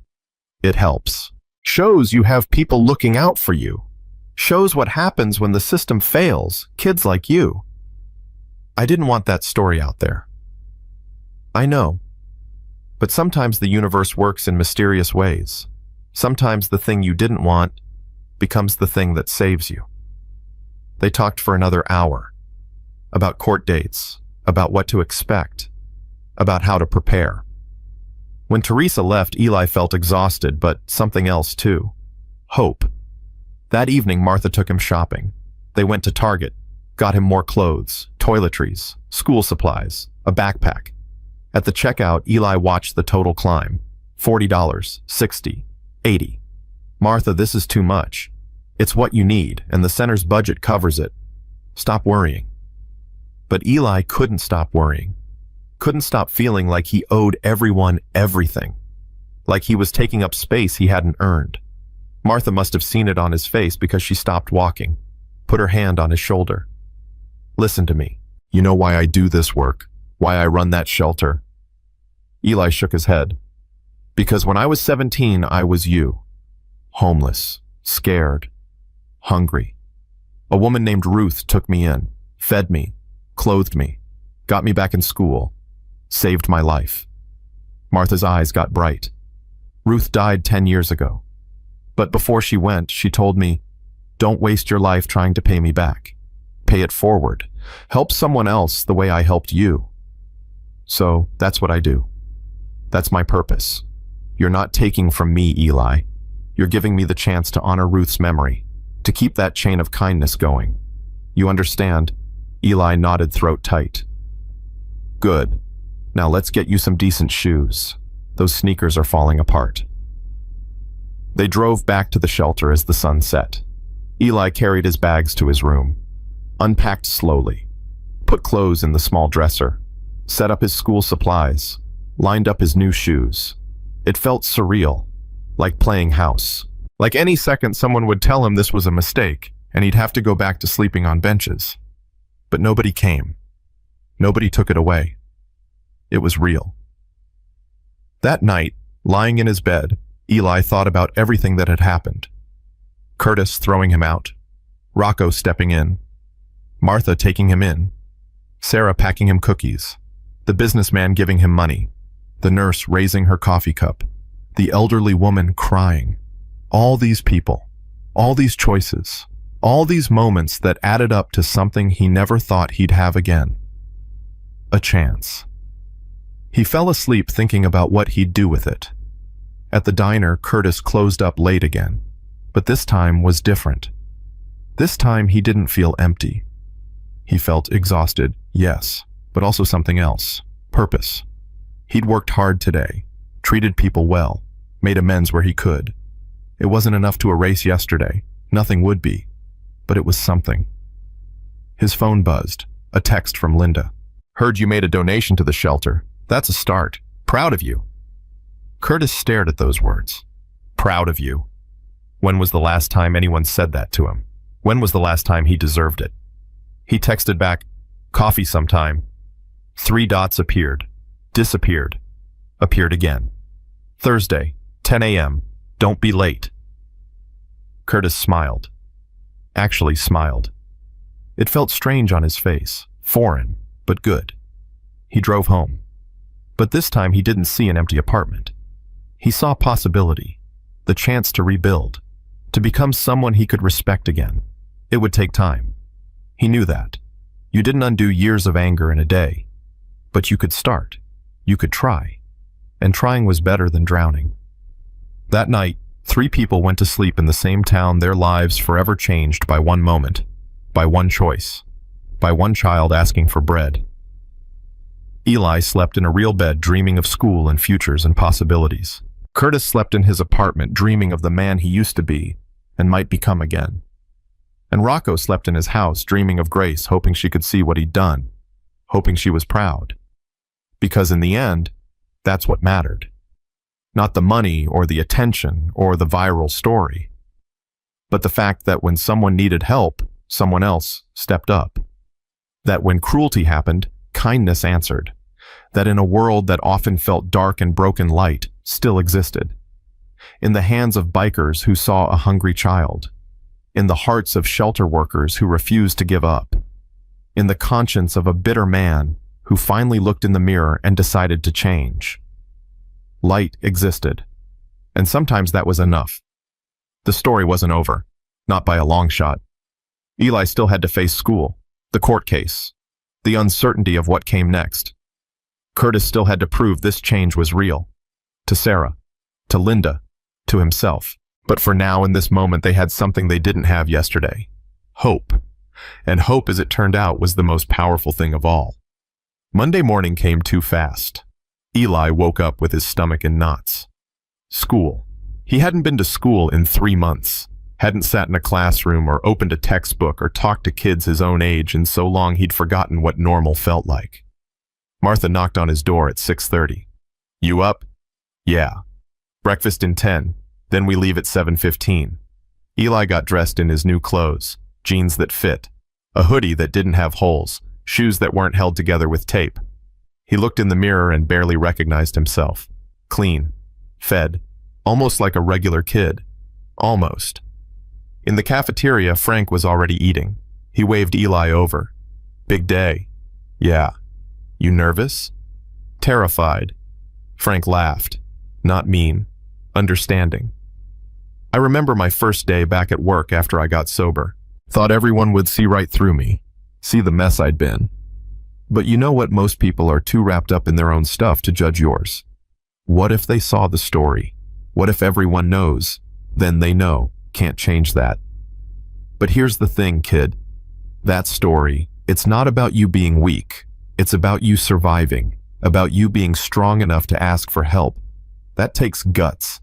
It helps. Shows you have people looking out for you. Shows what happens when the system fails, kids like you. I didn't want that story out there. I know. But sometimes the universe works in mysterious ways. Sometimes the thing you didn't want becomes the thing that saves you. They talked for another hour. About court dates, about what to expect, about how to prepare. When Teresa left, Eli felt exhausted, but something else too. Hope. That evening, Martha took him shopping. They went to Target, got him more clothes, toiletries, school supplies, a backpack. At the checkout, Eli watched the total climb. $40, $60, $80. Martha, this is too much. It's what you need, and the center's budget covers it. Stop worrying. But Eli couldn't stop worrying. Couldn't stop feeling like he owed everyone everything. Like he was taking up space he hadn't earned. Martha must have seen it on his face because she stopped walking, put her hand on his shoulder. Listen to me. You know why I do this work? Why I run that shelter? Eli shook his head. Because when I was 17, I was you. Homeless, scared, hungry. A woman named Ruth took me in, fed me, clothed me, got me back in school, saved my life. Martha's eyes got bright. Ruth died 10 years ago. But before she went, she told me, don't waste your life trying to pay me back. Pay it forward. Help someone else the way I helped you. So that's what I do. That's my purpose. You're not taking from me, Eli. You're giving me the chance to honor Ruth's memory, to keep that chain of kindness going. You understand? Eli nodded, throat tight. Good. Now let's get you some decent shoes. Those sneakers are falling apart. They drove back to the shelter as the sun set. Eli carried his bags to his room, unpacked slowly, put clothes in the small dresser, set up his school supplies, lined up his new shoes. It felt surreal, like playing house. Like any second someone would tell him this was a mistake, and he'd have to go back to sleeping on benches. But nobody came. Nobody took it away. It was real. That night, lying in his bed, Eli thought about everything that had happened. Curtis throwing him out, Rocco stepping in, Martha taking him in, Sarah packing him cookies, the businessman giving him money, the nurse raising her coffee cup, the elderly woman crying. All these people, all these choices, all these moments that added up to something he never thought he'd have again. A chance. He fell asleep thinking about what he'd do with it. At the diner, Curtis closed up late again. But this time was different. This time he didn't feel empty. He felt exhausted, yes, but also something else. Purpose. He'd worked hard today, treated people well, made amends where he could. It wasn't enough to erase yesterday. Nothing would be. But it was something. His phone buzzed. A text from Linda. Heard you made a donation to the shelter. That's a start. Proud of you. Curtis stared at those words. Proud of you. When was the last time anyone said that to him? When was the last time he deserved it? He texted back, coffee sometime. 3 dots appeared, disappeared, appeared again. Thursday, 10 a.m. Don't be late. Curtis smiled. Actually smiled. It felt strange on his face, foreign, but good. He drove home. But this time he didn't see an empty apartment. He saw possibility, the chance to rebuild, to become someone he could respect again. It would take time. He knew that. You didn't undo years of anger in a day. But you could start. You could try. And trying was better than drowning. That night, 3 people went to sleep in the same town, their lives forever changed by one moment, by one choice, by one child asking for bread. Eli slept in a real bed dreaming of school and futures and possibilities. Curtis slept in his apartment dreaming of the man he used to be and might become again. And Rocco slept in his house dreaming of Grace, hoping she could see what he'd done, hoping she was proud. Because in the end, that's what mattered. Not the money or the attention or the viral story, but the fact that when someone needed help, someone else stepped up. That when cruelty happened, kindness answered. That in a world that often felt dark and broken, light still existed. In the hands of bikers who saw a hungry child. In the hearts of shelter workers who refused to give up. In the conscience of a bitter man who finally looked in the mirror and decided to change. Light existed, and sometimes that was enough. The story wasn't over, not by a long shot. Eli still had to face school, the court case, the uncertainty of what came next. Curtis still had to prove this change was real. To Sarah, to Linda, to himself. But for now, in this moment, they had something they didn't have yesterday. Hope. And hope, as it turned out, was the most powerful thing of all. Monday morning came too fast. Eli woke up with his stomach in knots. School. He hadn't been to school in 3 months. Hadn't sat in a classroom or opened a textbook or talked to kids his own age in so long he'd forgotten what normal felt like. Martha knocked on his door at 6:30. You up? Yeah. Breakfast in 10. Then we leave at 7:15. Eli got dressed in his new clothes, jeans that fit, a hoodie that didn't have holes, shoes that weren't held together with tape. He looked in the mirror and barely recognized himself. Clean, fed, almost like a regular kid. Almost. In the cafeteria, Frank was already eating. He waved Eli over. Big day. Yeah. You nervous? Terrified. Frank laughed. Not mean. Understanding. I remember my first day back at work after I got sober. Thought everyone would see right through me, see the mess I'd been. But you know what? Most people are too wrapped up in their own stuff to judge yours. What if they saw the story? What if everyone knows? Then they know. Can't change that. But here's the thing, kid. That story, it's not about you being weak. It's about you surviving, about you being strong enough to ask for help. That takes guts.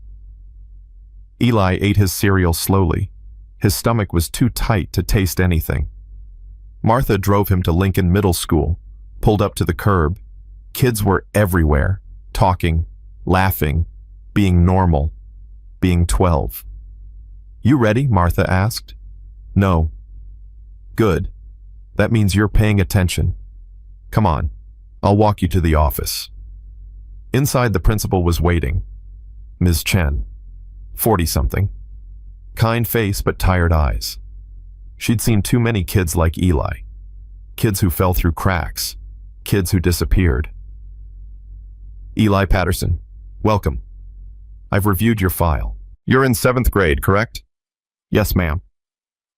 Eli ate his cereal slowly. His stomach was too tight to taste anything. Martha drove him to Lincoln Middle School, pulled up to the curb. Kids were everywhere, talking, laughing, being normal, being 12. You ready? Martha asked. No. Good. That means you're paying attention. Come on, I'll walk you to the office. Inside, the principal was waiting. Ms. Chen, 40-something. Kind face but tired eyes. She'd seen too many kids like Eli. Kids who fell through cracks. Kids who disappeared. Eli Patterson, welcome. I've reviewed your file. You're in 7th grade, correct? Yes, ma'am.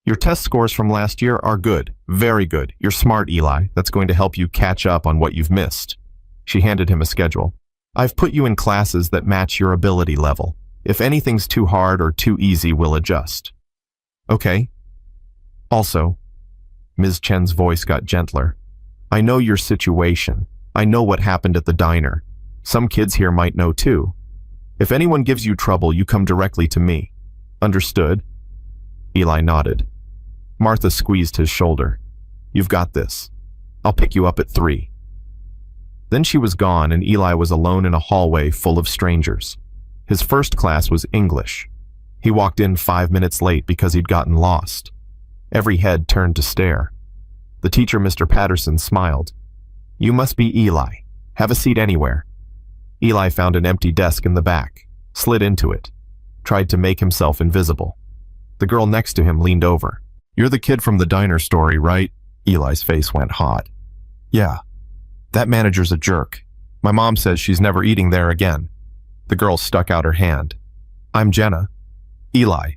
Your test scores from last year are good, very good. You're smart, Eli. That's going to help you catch up on what you've missed. She handed him a schedule. I've put you in classes that match your ability level. If anything's too hard or too easy, we'll adjust. Okay? Also, Ms. Chen's voice got gentler. I know your situation. I know what happened at the diner. Some kids here might know too. If anyone gives you trouble, you come directly to me. Understood? Eli nodded. Martha squeezed his shoulder. You've got this. I'll pick you up at 3. Then she was gone and Eli was alone in a hallway full of strangers. His first class was English. He walked in 5 minutes late because he'd gotten lost. Every head turned to stare. The teacher, Mr. Patterson, smiled. You must be Eli. Have a seat anywhere. Eli found an empty desk in the back, slid into it, tried to make himself invisible. The girl next to him leaned over. You're the kid from the diner story, right? Eli's face went hot. Yeah. That manager's a jerk. My mom says she's never eating there again. The girl stuck out her hand. I'm Jenna. Eli.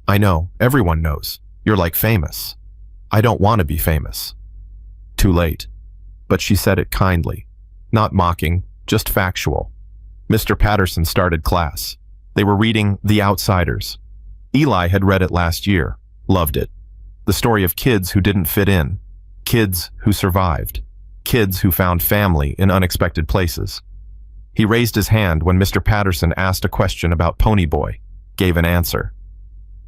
I know, everyone knows. You're like famous. I don't want to be famous. Too late. But she said it kindly. Not mocking, just factual. Mr. Patterson started class. They were reading The Outsiders. Eli had read it last year, loved it. The story of kids who didn't fit in, kids who survived, kids who found family in unexpected places. He raised his hand when Mr. Patterson asked a question about Pony Boy, gave an answer.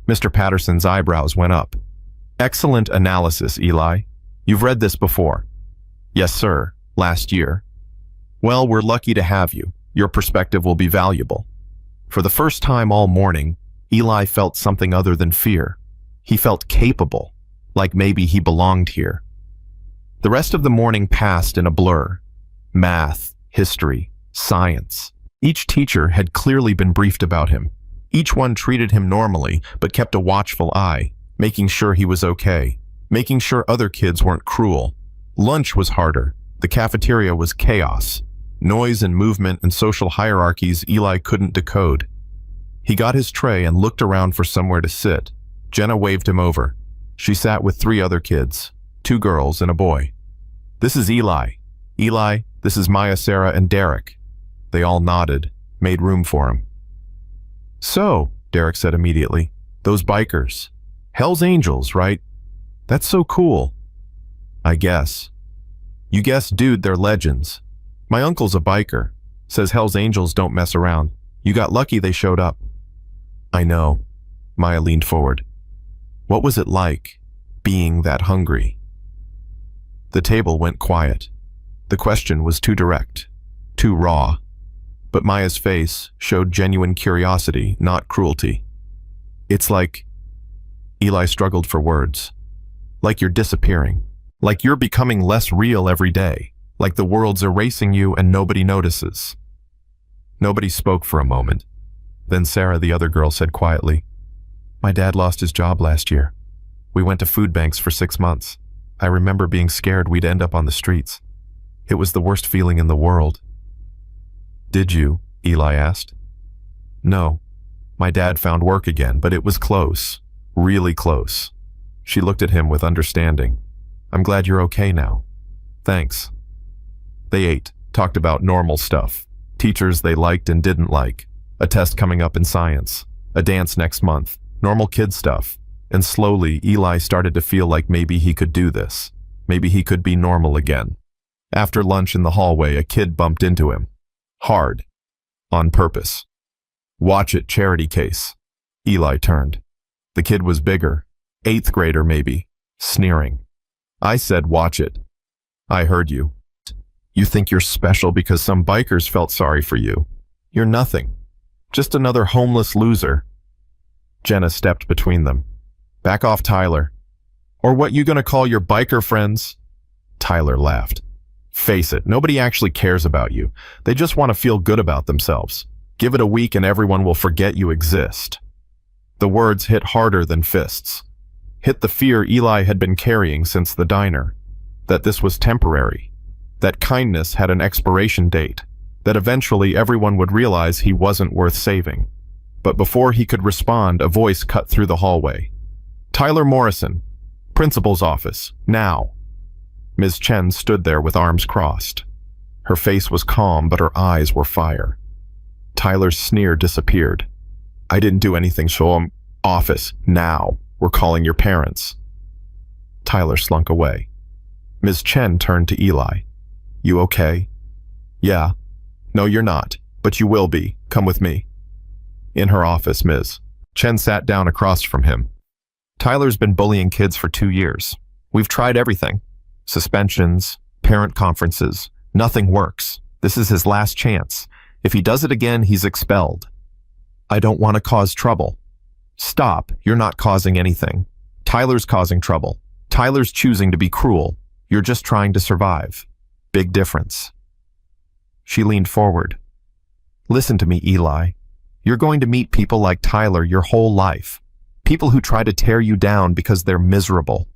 Mr. Patterson's eyebrows went up. Excellent analysis, Eli. You've read this before. Yes, sir, last year. Well, we're lucky to have you. Your perspective will be valuable. For the first time all morning, Eli felt something other than fear. He felt capable, like maybe he belonged here. The rest of the morning passed in a blur. Math, history, science. Each teacher had clearly been briefed about him. Each one treated him normally, but kept a watchful eye, making sure he was okay, making sure other kids weren't cruel. Lunch was harder. The cafeteria was chaos. Noise and movement and social hierarchies Eli couldn't decode. He got his tray and looked around for somewhere to sit. Jenna waved him over. She sat with 3 other kids, 2 girls and a boy. This is Eli. Eli, this is Maya, Sarah, and Derek. They all nodded, made room for him. So, Derek said immediately, those bikers. Hell's Angels, right? That's so cool. I guess. You guessed, dude, they're legends. My uncle's a biker. Says Hell's Angels don't mess around. You got lucky they showed up. I know. Maya leaned forward. What was it like, being that hungry? The table went quiet. The question was too direct, too raw. But Maya's face showed genuine curiosity, not cruelty. It's like... Eli struggled for words. Like you're disappearing. Like you're becoming less real every day. Like the world's erasing you and nobody notices. Nobody spoke for a moment. Then Sarah, the other girl, said quietly, My dad lost his job last year. We went to food banks for 6 months. I remember being scared we'd end up on the streets. It was the worst feeling in the world. Did you? Eli asked. No. My dad found work again, but it was close. Really close. She looked at him with understanding. I'm glad you're okay now. Thanks. They ate, talked about normal stuff. Teachers they liked and didn't like. A test coming up in science. A dance next month. Normal kid stuff. And slowly, Eli started to feel like maybe he could do this. Maybe he could be normal again. After lunch in the hallway, a kid bumped into him. Hard. On purpose. Watch it, charity case. Eli turned. The kid was bigger. 8th grader maybe. Sneering. I said watch it. I heard you. You think you're special because some bikers felt sorry for you. You're nothing. Just another homeless loser. Jenna stepped between them. Back off, Tyler. Or what you gonna call your biker friends? Tyler laughed. Face it, nobody actually cares about you. They just want to feel good about themselves. Give it a week and everyone will forget you exist. The words hit harder than fists. Hit the fear Eli had been carrying since the diner. That this was temporary. That kindness had an expiration date. That eventually everyone would realize he wasn't worth saving. But before he could respond, a voice cut through the hallway. Tyler Morrison, principal's office, now. Ms. Chen stood there with arms crossed. Her face was calm, but her eyes were fire. Tyler's sneer disappeared. I didn't do anything, so office, now. We're calling your parents. Tyler slunk away. Ms. Chen turned to Eli. You okay? Yeah. No, you're not, but you will be. Come with me. In her office, Ms. Chen sat down across from him. Tyler's been bullying kids for 2 years. We've tried everything. Suspensions, parent conferences. Nothing works. This is his last chance. If he does it again, he's expelled. I don't want to cause trouble. Stop. You're not causing anything. Tyler's causing trouble. Tyler's choosing to be cruel. You're just trying to survive. Big difference. She leaned forward. Listen to me, Eli. You're going to meet people like Tyler your whole life. People who try to tear you down because they're miserable.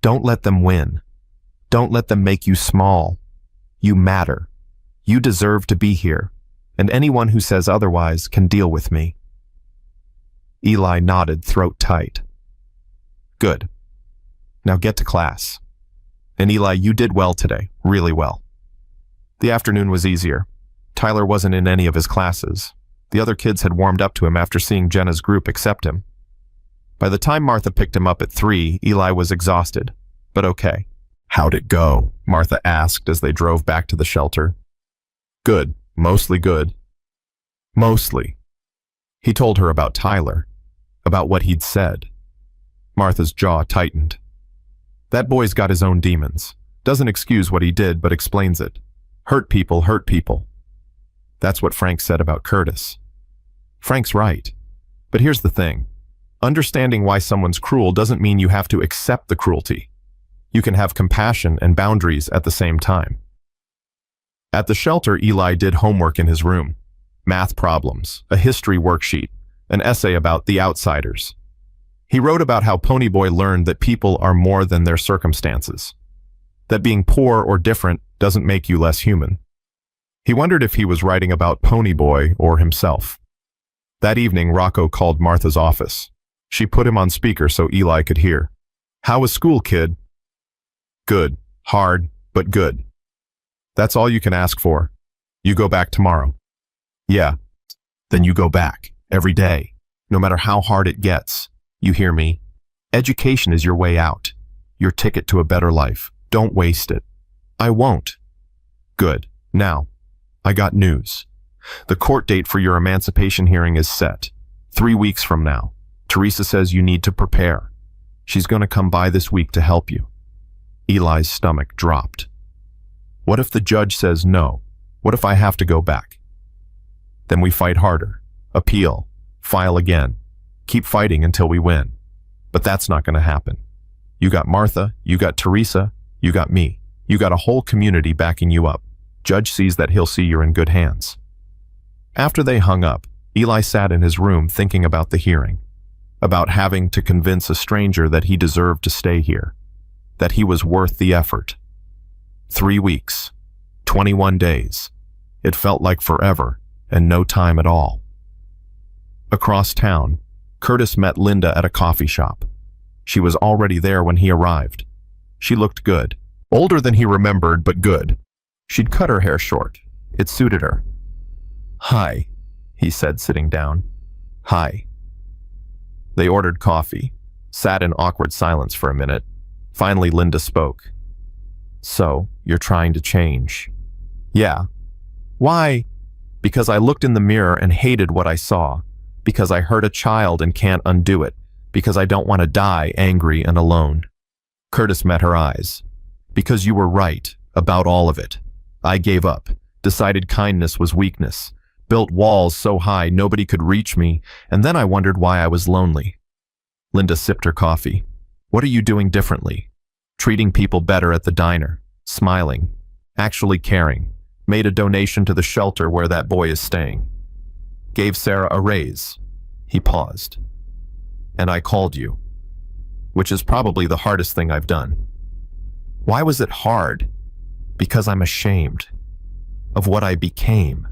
Don't let them win. Don't let them make you small. You matter. You deserve to be here, and anyone who says otherwise can deal with me. Eli nodded, throat tight. Good. Now get to class. And Eli, you did well today, really well. The afternoon was easier. Tyler wasn't in any of his classes. The other kids had warmed up to him after seeing Jenna's group accept him. By the time Martha picked him up at 3, Eli was exhausted, but okay. How'd it go? Martha asked as they drove back to the shelter. Good. Mostly good. Mostly. He told her about Tyler, about what he'd said. Martha's jaw tightened. That boy's got his own demons. Doesn't excuse what he did, but explains it. Hurt people hurt people. That's what Frank said about Curtis. Frank's right. But here's the thing. Understanding why someone's cruel doesn't mean you have to accept the cruelty. You can have compassion and boundaries at the same time. At the shelter, Eli did homework in his room. Math problems, a history worksheet, an essay about the outsiders. He wrote about how Ponyboy learned that people are more than their circumstances. That being poor or different doesn't make you less human. He wondered if he was writing about Ponyboy or himself. That evening, Rocco called Martha's office. She put him on speaker so Eli could hear. How was school, kid? Good. Hard, but good. That's all you can ask for. You go back tomorrow. Yeah. Then you go back. Every day. No matter how hard it gets. You hear me? Education is your way out. Your ticket to a better life. Don't waste it. I won't. Good. Now, I got news. The court date for your emancipation hearing is set. 3 weeks from now. Teresa says you need to prepare. She's going to come by this week to help you. Eli's stomach dropped. What if the judge says no? What if I have to go back? Then we fight harder. Appeal. File again. Keep fighting until we win. But that's not going to happen. You got Martha, you got Teresa, you got me. You got a whole community backing you up. Judge sees that he'll see you're in good hands. After they hung up, Eli sat in his room thinking about the hearing. About having to convince a stranger that he deserved to stay here. That he was worth the effort. 3 weeks. 21 days. It felt like forever, and no time at all. Across town, Curtis met Linda at a coffee shop. She was already there when he arrived. She looked good. Older than he remembered, but good. She'd cut her hair short. It suited her. Hi, he said, sitting down. Hi. They ordered coffee, sat in awkward silence for a minute. Finally, Linda spoke. So, you're trying to change. Yeah. Why? Because I looked in the mirror and hated what I saw. Because I hurt a child and can't undo it. Because I don't want to die angry and alone. Curtis met her eyes. Because you were right about all of it. I gave up, decided kindness was weakness, built walls so high nobody could reach me, and then I wondered why I was lonely. Linda sipped her coffee. What are you doing differently? Treating people better at the diner, smiling, actually caring, made a donation to the shelter where that boy is staying. Gave Sarah a raise. He paused. And I called you, which is probably the hardest thing I've done. Why was it hard? Because I'm ashamed of what I became,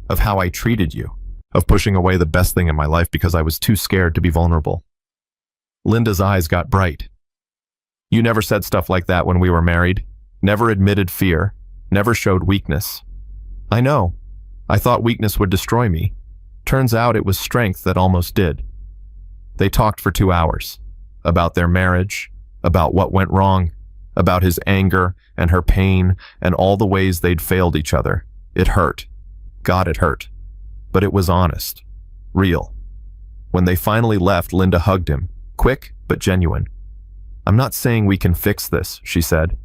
of how I treated you, of pushing away the best thing in my life because I was too scared to be vulnerable. Linda's eyes got bright. You never said stuff like that when we were married, never admitted fear, never showed weakness. I know. I thought weakness would destroy me, Turns out it was strength that almost did. They talked for 2 hours. About their marriage, about what went wrong, about his anger and her pain and all the ways they'd failed each other. It hurt. God, it hurt. But it was honest. Real. When they finally left, Linda hugged him. Quick, but genuine. I'm not saying we can fix this, she said.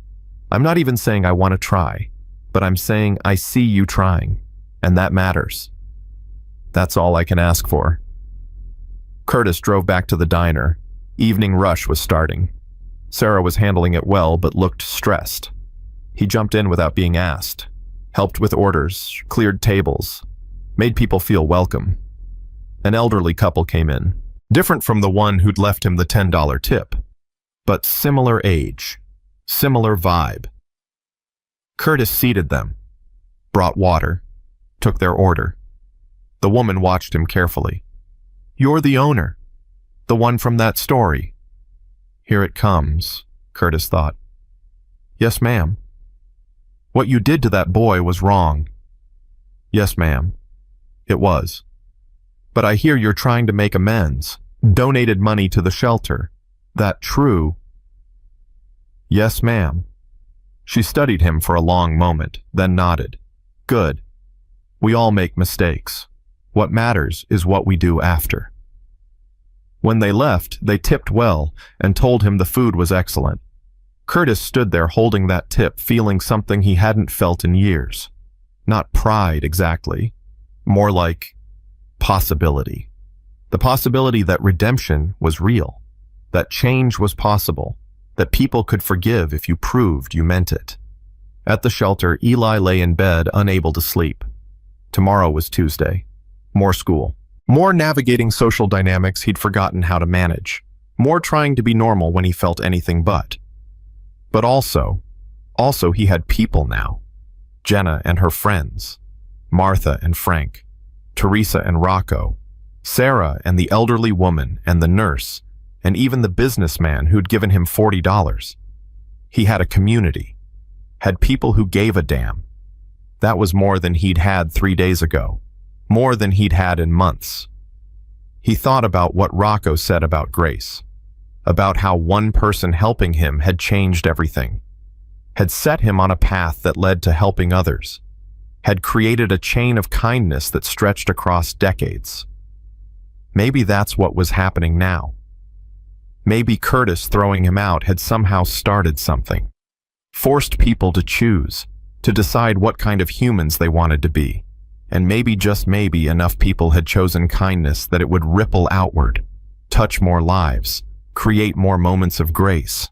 I'm not even saying I want to try, but I'm saying I see you trying, and that matters. That's all I can ask for. Curtis drove back to the diner. Evening rush was starting. Sarah was handling it well, but looked stressed. He jumped in without being asked, helped with orders, cleared tables, made people feel welcome. An elderly couple came in, different from the one who'd left him the $10 tip, but similar age, similar vibe. Curtis seated them, brought water, took their order. The woman watched him carefully. You're the owner, the one from that story. Here it comes, Curtis thought. Yes, ma'am. What you did to that boy was wrong. Yes, ma'am. It was. But I hear you're trying to make amends. Donated money to the shelter. That true? Yes, ma'am. She studied him for a long moment, then nodded. Good. We all make mistakes. What matters is what we do after. When they left, they tipped well and told him the food was excellent. Curtis stood there holding that tip, feeling something he hadn't felt in years. Not pride exactly, more like possibility. The possibility that redemption was real, that change was possible, that people could forgive if you proved you meant it. At the shelter, Eli lay in bed, unable to sleep. Tomorrow was Tuesday. More school. More navigating social dynamics he'd forgotten how to manage. More trying to be normal when he felt anything but. But also he had people now. Jenna and her friends. Martha and Frank. Teresa and Rocco. Sarah and the elderly woman and the nurse, and even the businessman who'd given him $40. He had a community. Had people who gave a damn. That was more than he'd had 3 days ago. More than he'd had in months. He thought about what Rocco said about Grace, about how one person helping him had changed everything, had set him on a path that led to helping others, had created a chain of kindness that stretched across decades. Maybe that's what was happening now. Maybe Curtis throwing him out had somehow started something, forced people to choose, to decide what kind of humans they wanted to be. And maybe, just maybe, enough people had chosen kindness that it would ripple outward, touch more lives, create more moments of grace.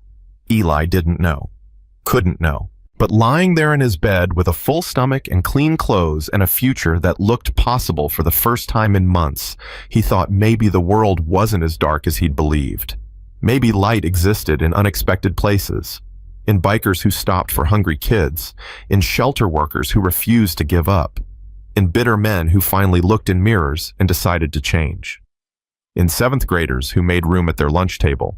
Eli didn't know, couldn't know. But lying there in his bed with a full stomach and clean clothes and a future that looked possible for the first time in months, he thought maybe the world wasn't as dark as he'd believed. Maybe light existed in unexpected places, in bikers who stopped for hungry kids, in shelter workers who refused to give up, in bitter men who finally looked in mirrors and decided to change, in 7th graders who made room at their lunch table,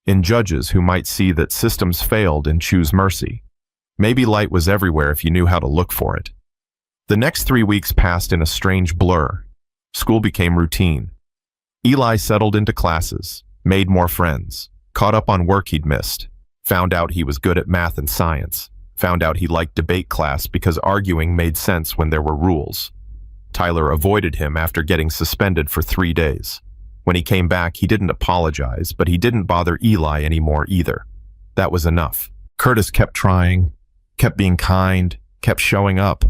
in judges who might see that systems failed and choose mercy. Maybe light was everywhere if you knew how to look for it. The next 3 weeks passed in a strange blur. School became routine. Eli settled into classes, made more friends, caught up on work he'd missed, found out he was good at math and science, found out he liked debate class because arguing made sense when there were rules. Tyler avoided him after getting suspended for 3 days. When he came back, he didn't apologize, but he didn't bother Eli anymore either. That was enough. Curtis kept trying, kept being kind, kept showing up.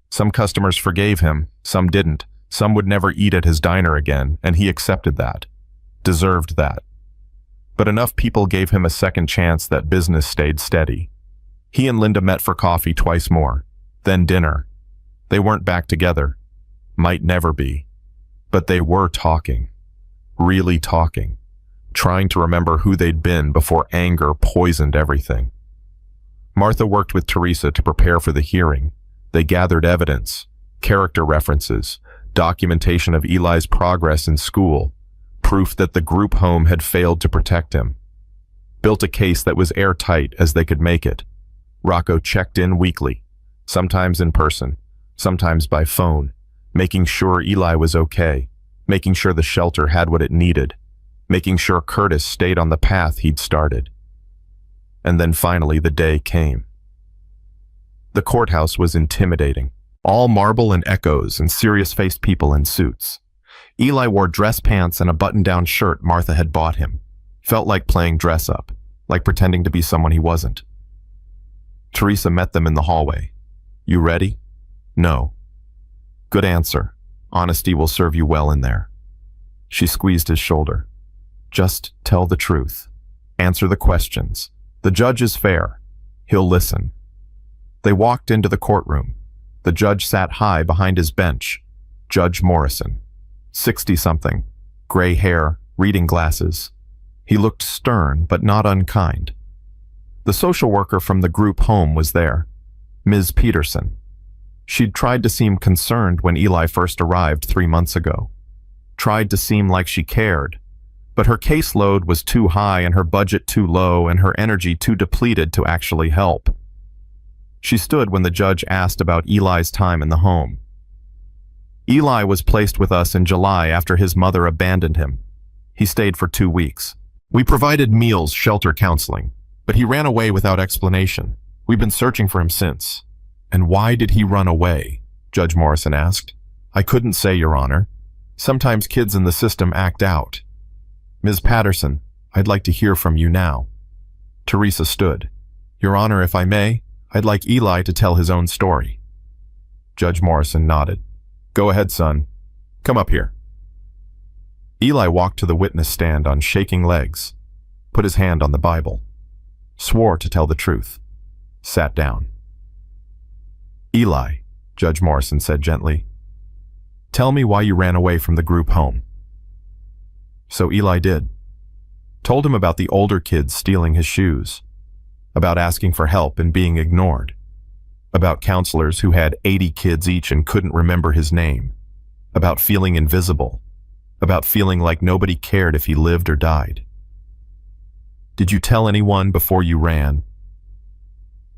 Some customers forgave him, some didn't. Some would never eat at his diner again, and he accepted that. Deserved that. But enough people gave him a second chance that business stayed steady. He and Linda met for coffee twice more, then dinner. They weren't back together. Might never be. But they were talking. Really talking. Trying to remember who they'd been before anger poisoned everything. Martha worked with Teresa to prepare for the hearing. They gathered evidence, character references, documentation of Eli's progress in school, proof that the group home had failed to protect him. Built a case that was airtight as they could make it. Rocco checked in weekly, sometimes in person, sometimes by phone, making sure Eli was okay, making sure the shelter had what it needed, making sure Curtis stayed on the path he'd started. And then finally the day came. The courthouse was intimidating, all marble and echoes and serious-faced people in suits. Eli wore dress pants and a button-down shirt Martha had bought him. Felt like playing dress-up, like pretending to be someone he wasn't. Teresa met them in the hallway. "You ready?" "No." "Good answer. Honesty will serve you well in there." She squeezed his shoulder. "Just tell the truth. Answer the questions. The judge is fair. He'll listen." They walked into the courtroom. The judge sat high behind his bench. Judge Morrison. 60-something. Gray hair, reading glasses. He looked stern, but not unkind. The social worker from the group home was there. Ms. Peterson. She'd tried to seem concerned when Eli first arrived 3 months ago. Tried to seem like she cared. But her caseload was too high and her budget too low and her energy too depleted to actually help. She stood when the judge asked about Eli's time in the home. "Eli was placed with us in July after his mother abandoned him. He stayed for 2 weeks. We provided meals, shelter, counseling, but he ran away without explanation. We've been searching for him since." "And why did he run away?" Judge Morrison asked. "I couldn't say, Your Honor. Sometimes kids in the system act out." "Ms. Patterson, I'd like to hear from you now." Teresa stood. "Your Honor, if I may, I'd like Eli to tell his own story." Judge Morrison nodded. "Go ahead, son. Come up here." Eli walked to the witness stand on shaking legs, put his hand on the Bible, swore to tell the truth, sat down. "Eli," Judge Morrison said gently, "tell me why you ran away from the group home." So Eli did. Told him about the older kids stealing his shoes, about asking for help and being ignored, about counselors who had 80 kids each and couldn't remember his name, about feeling invisible, about feeling like nobody cared if he lived or died. "Did you tell anyone before you ran?"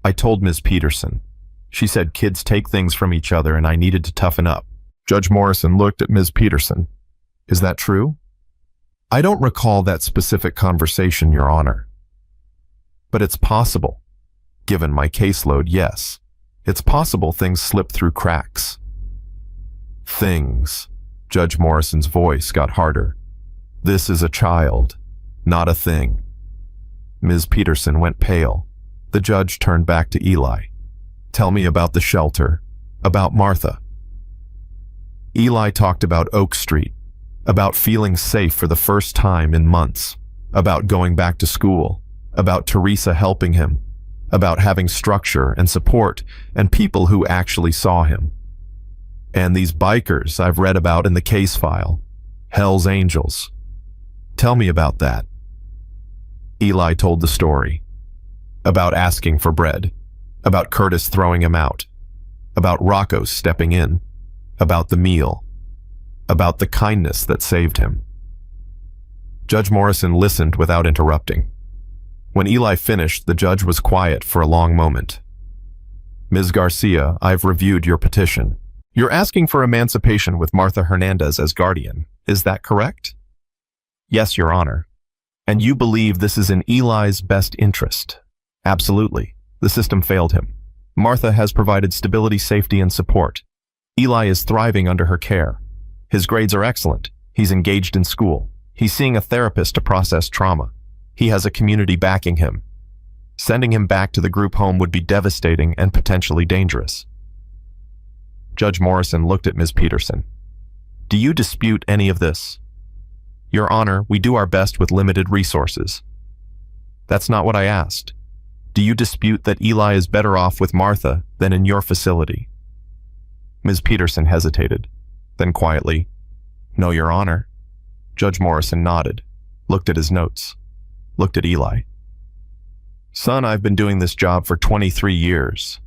"I told Ms. Peterson. She said kids take things from each other and I needed to toughen up." Judge Morrison looked at Ms. Peterson. "Is that true?" "I don't recall that specific conversation, Your Honor. But it's possible. Given my caseload, yes. It's possible things slip through cracks." "Things." Judge Morrison's voice got harder. "This is a child, not a thing." Ms. Peterson went pale. The judge turned back to Eli. "Tell me about the shelter, about Martha." Eli talked about Oak Street, about feeling safe for the first time in months, about going back to school, about Teresa helping him, about having structure and support and people who actually saw him. "And these bikers I've read about in the case file, Hell's Angels. Tell me about that." Eli told the story. About asking for bread, about Curtis throwing him out, about Rocco stepping in, about the meal, about the kindness that saved him. Judge Morrison listened without interrupting. When Eli finished, the judge was quiet for a long moment. "Ms. Garcia, I've reviewed your petition. You're asking for emancipation with Martha Hernandez as guardian. Is that correct?" "Yes, Your Honor." "And you believe this is in Eli's best interest?" "Absolutely. The system failed him. Martha has provided stability, safety, and support. Eli is thriving under her care. His grades are excellent. He's engaged in school. He's seeing a therapist to process trauma. He has a community backing him. Sending him back to the group home would be devastating and potentially dangerous." Judge Morrison looked at Ms. Peterson. "Do you dispute any of this?" "Your Honor, we do our best with limited resources." "That's not what I asked. Do you dispute that Eli is better off with Martha than in your facility?" Ms. Peterson hesitated, then quietly, "No, Your Honor." Judge Morrison nodded, looked at his notes, looked at Eli. "Son, I've been doing this job for 23 years.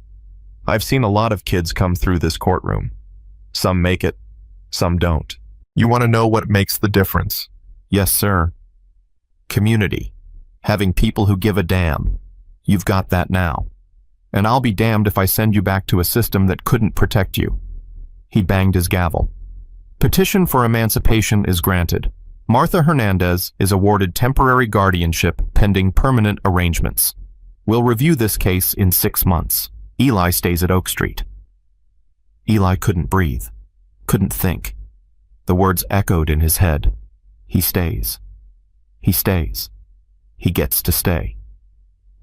I've seen a lot of kids come through this courtroom. Some make it, some don't. You want to know what makes the difference?" "Yes, sir." "Community. Having people who give a damn. You've got that now. And I'll be damned if I send you back to a system that couldn't protect you." He banged his gavel. Petition for emancipation is granted. Martha Hernandez is awarded temporary guardianship pending permanent arrangements. We'll review this case in 6 months. Eli stays at Oak Street. Eli couldn't breathe, couldn't think. The words echoed in his head. He stays. He stays. He gets to stay.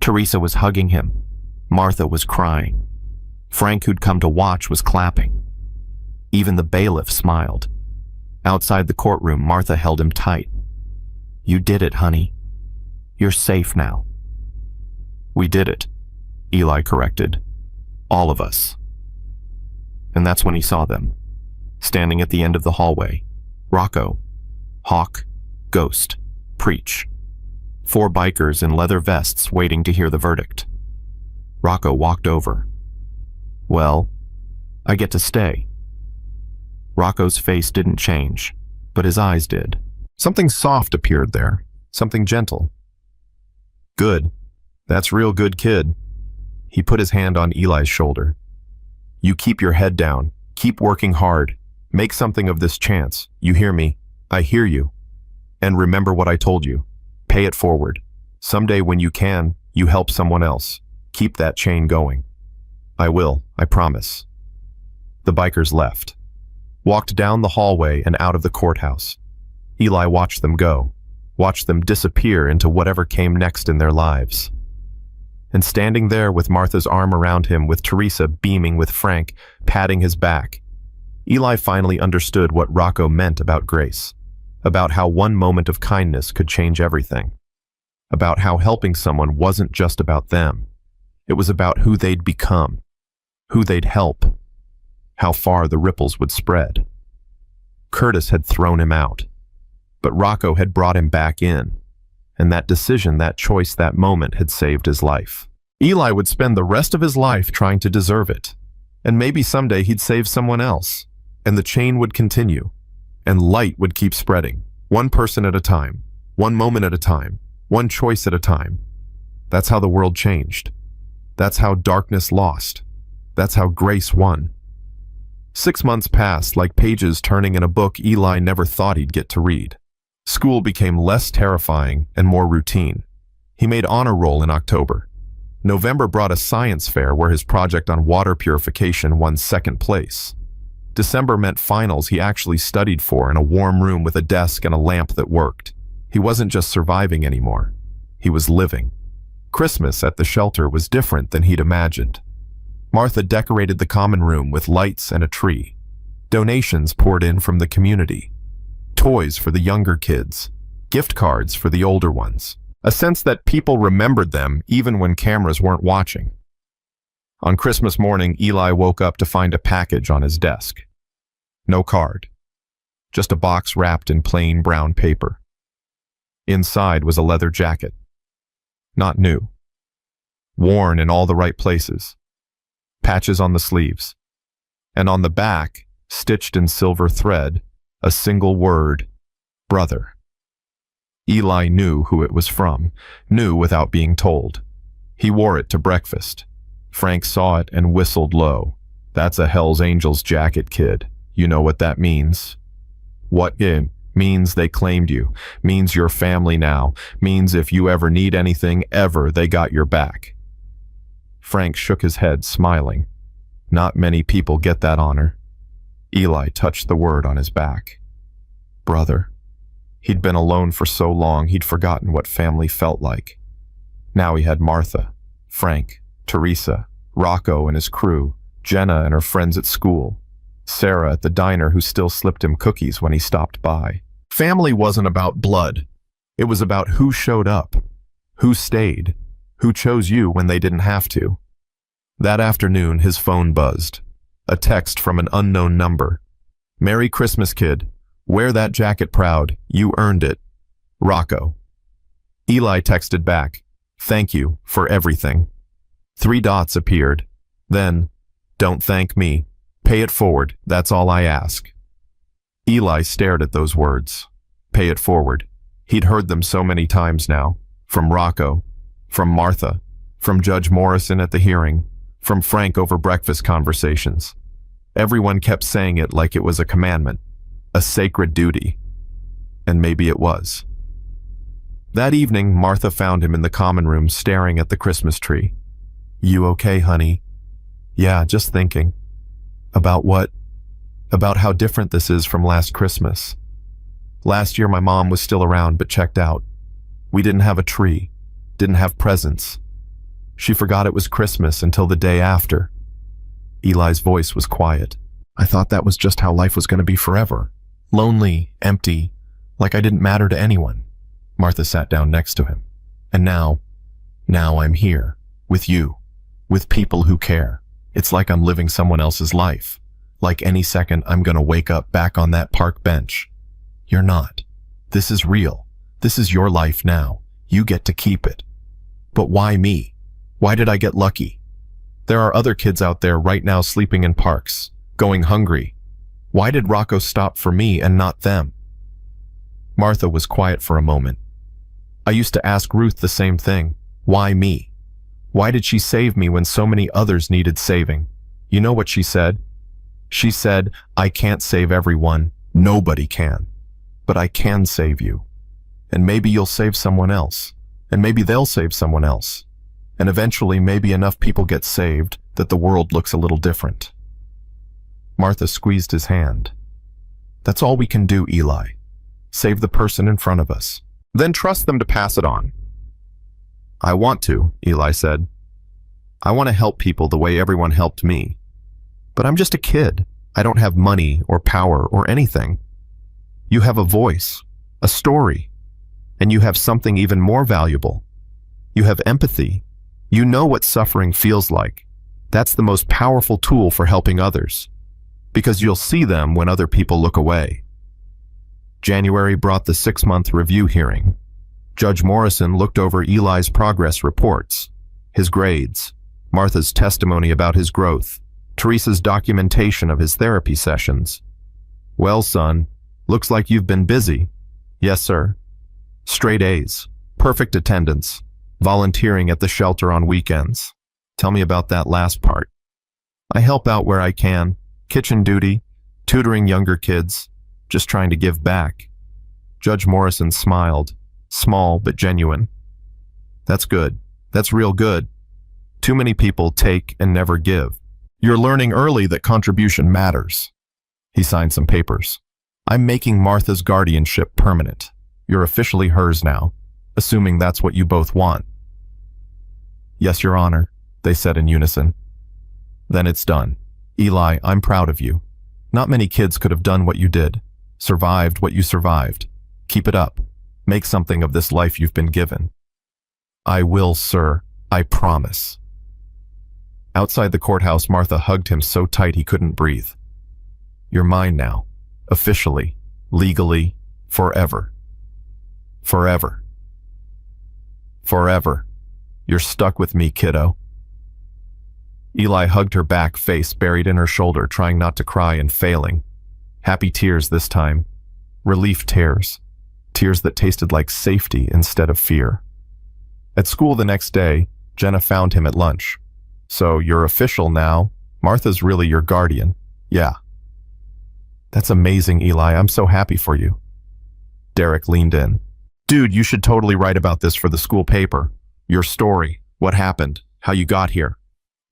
Teresa was hugging him. Martha was crying. Frank, who'd come to watch, was clapping. Even the bailiff smiled. Outside the courtroom, Martha held him tight. You did it, honey. You're safe now. We did it, Eli corrected. All of us. And that's when he saw them, standing at the end of the hallway. Rocco, Hawk, Ghost, Preach. 4 bikers in leather vests waiting to hear the verdict. Rocco walked over. Well, I get to stay. Rocco's face didn't change, but his eyes did. Something soft appeared there, something gentle. Good. That's real good, kid. He put his hand on Eli's shoulder. You keep your head down. Keep working hard. Make something of this chance. You hear me? I hear you. And remember what I told you. Pay it forward. Someday when you can, you help someone else. Keep that chain going. I will, I promise. The bikers left, walked down the hallway and out of the courthouse. Eli watched them go, watched them disappear into whatever came next in their lives. And standing there with Martha's arm around him, with Teresa beaming, with Frank patting his back, Eli finally understood what Rocco meant about grace, about how one moment of kindness could change everything, about how helping someone wasn't just about them. It was about who they'd become, who they'd help, how far the ripples would spread. Curtis had thrown him out, but Rocco had brought him back in, and that decision, that choice, that moment had saved his life. Eli would spend the rest of his life trying to deserve it, and maybe someday he'd save someone else, and the chain would continue, and light would keep spreading, one person at a time, one moment at a time, one choice at a time. That's how the world changed. That's how darkness lost. That's how grace won. 6 months passed like pages turning in a book Eli never thought he'd get to read. School became less terrifying and more routine. He made honor roll in October. November brought a science fair where his project on water purification won 2nd place. December meant finals he actually studied for in a warm room with a desk and a lamp that worked. He wasn't just surviving anymore. He was living. Christmas at the shelter was different than he'd imagined. Martha decorated the common room with lights and a tree. Donations poured in from the community. Toys for the younger kids. Gift cards for the older ones. A sense that people remembered them even when cameras weren't watching. On Christmas morning, Eli woke up to find a package on his desk. No card. Just a box wrapped in plain brown paper. Inside was a leather jacket. Not new. Worn in all the right places. Patches on the sleeves. And on the back, stitched in silver thread, a single word: brother. Eli knew who it was from, knew without being told. He wore it to breakfast. Frank saw it and whistled low. That's a Hell's Angels jacket, kid. You know what that means. What it means they claimed you, means you're family now, means if you ever need anything, ever, they got your back. Frank shook his head, smiling. Not many people get that honor. Eli touched the word on his back. Brother. He'd been alone for so long he'd forgotten what family felt like. Now he had Martha, Frank, Teresa, Rocco and his crew, Jenna and her friends at school, Sarah at the diner who still slipped him cookies when he stopped by. Family wasn't about blood. It was about who showed up, who stayed, who chose you when they didn't have to. That afternoon, his phone buzzed. A text from an unknown number. Merry Christmas, kid. Wear that jacket proud. You earned it. Rocco. Eli texted back. Thank you for everything. 3 dots appeared. Then, don't thank me. Pay it forward. That's all I ask. Eli stared at those words. Pay it forward. He'd heard them so many times now. From Rocco. From Martha. From Judge Morrison at the hearing. From Frank over breakfast conversations. Everyone kept saying it like it was a commandment, a sacred duty. And maybe it was. That evening, Martha found him in the common room staring at the Christmas tree. "You okay, honey?" "Yeah, just thinking." "About what?" "About how different this is from last Christmas. Last year my mom was still around but checked out. We didn't have a tree, didn't have presents. She forgot it was Christmas until the day after." Eli's voice was quiet. "I thought that was just how life was going to be forever. Lonely, empty, like I didn't matter to anyone." Martha sat down next to him. "And now I'm here, with you, with people who care. It's like I'm living someone else's life. Like any second I'm going to wake up back on that park bench. You're not. This is real. This is your life now. You get to keep it." "But why me? Why did I get lucky? There are other kids out there right now sleeping in parks, going hungry. Why did Rocco stop for me and not them?" Martha was quiet for a moment. "I used to ask Ruth the same thing. Why me? Why did she save me when so many others needed saving? You know what she said? She said, 'I can't save everyone. Nobody can. But I can save you. And maybe you'll save someone else. And maybe they'll save someone else. And eventually maybe enough people get saved that the world looks a little different.'" Martha squeezed his hand. "That's all we can do, Eli. Save the person in front of us. Then trust them to pass it on." "I want to," Eli said. "I want to help people the way everyone helped me. But I'm just a kid. I don't have money or power or anything. You have a voice, a story, and you have something even more valuable. You have empathy. You know what suffering feels like. That's the most powerful tool for helping others, because you'll see them when other people look away." January brought the 6-month review hearing. Judge Morrison looked over Eli's progress reports, his grades, Martha's testimony about his growth, Teresa's documentation of his therapy sessions. "Well, son, looks like you've been busy." "Yes, sir." "Straight A's, perfect attendance, volunteering at the shelter on weekends." "Tell me about that last part." "I help out where I can, kitchen duty, tutoring younger kids, just trying to give back." Judge Morrison smiled, small but genuine. "That's good. That's real good. Too many people take and never give. You're learning early that contribution matters." He signed some papers. "I'm making Martha's guardianship permanent. You're officially hers now, assuming that's what you both want." "Yes, Your Honor," they said in unison. "Then it's done. Eli, I'm proud of you. Not many kids could have done what you did, survived what you survived. Keep it up. Make something of this life you've been given." "I will, sir. I promise." Outside the courthouse, Martha hugged him so tight he couldn't breathe. "You're mine now. Officially. Legally. Forever. Forever. Forever. You're stuck with me, kiddo." Eli hugged her back, face buried in her shoulder, trying not to cry and failing. Happy tears this time. Relief tears. Tears that tasted like safety instead of fear. At school the next day, Jenna found him at lunch. "So you're official now. Martha's really your guardian." "Yeah." "That's amazing, Eli. I'm so happy for you." Derek leaned in. "Dude, you should totally write about this for the school paper. Your story, what happened, how you got here."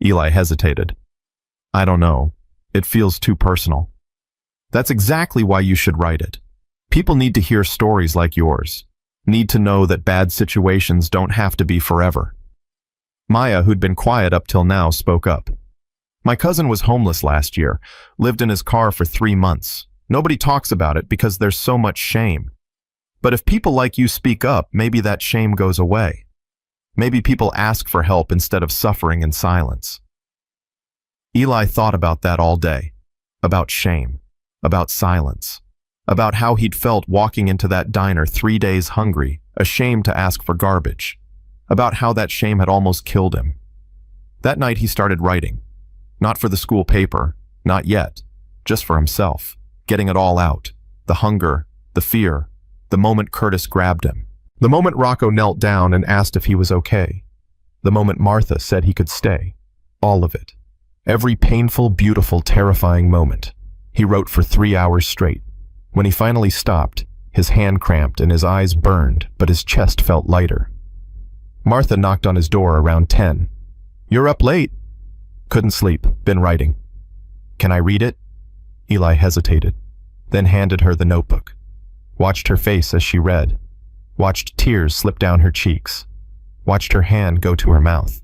Eli hesitated. "I don't know. It feels too personal." "That's exactly why you should write it. People need to hear stories like yours. Need to know that bad situations don't have to be forever." Maya, who'd been quiet up till now, spoke up. "My cousin was homeless last year, lived in his car for 3 months. Nobody talks about it because there's so much shame. But if people like you speak up, maybe that shame goes away. Maybe people ask for help instead of suffering in silence." Eli thought about that all day. About shame. About silence. About how he'd felt walking into that diner 3 days hungry, ashamed to ask for garbage. About how that shame had almost killed him. That night he started writing. Not for the school paper, not yet. Just for himself. Getting it all out. The hunger, the fear, the moment Curtis grabbed him. The moment Rocco knelt down and asked if he was okay. The moment Martha said he could stay. All of it. Every painful, beautiful, terrifying moment. He wrote for 3 hours straight. When he finally stopped, his hand cramped and his eyes burned, but his chest felt lighter. Martha knocked on his door around 10. "You're up late." "Couldn't sleep. Been writing." "Can I read it?" Eli hesitated, then handed her the notebook. Watched her face as she read. Watched tears slip down her cheeks. Watched her hand go to her mouth.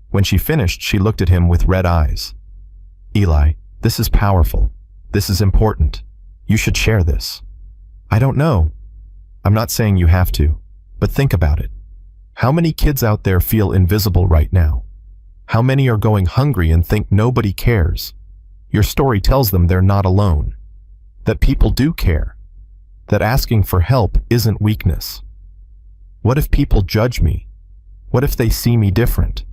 When she finished, she looked at him with red eyes. "Eli, this is powerful. This is important. You should share this." "I don't know. I'm not saying you have to, but think about it. How many kids out there feel invisible right now? How many are going hungry and think nobody cares? Your story tells them they're not alone, that people do care, that asking for help isn't weakness. What if people judge me? What if they see me different?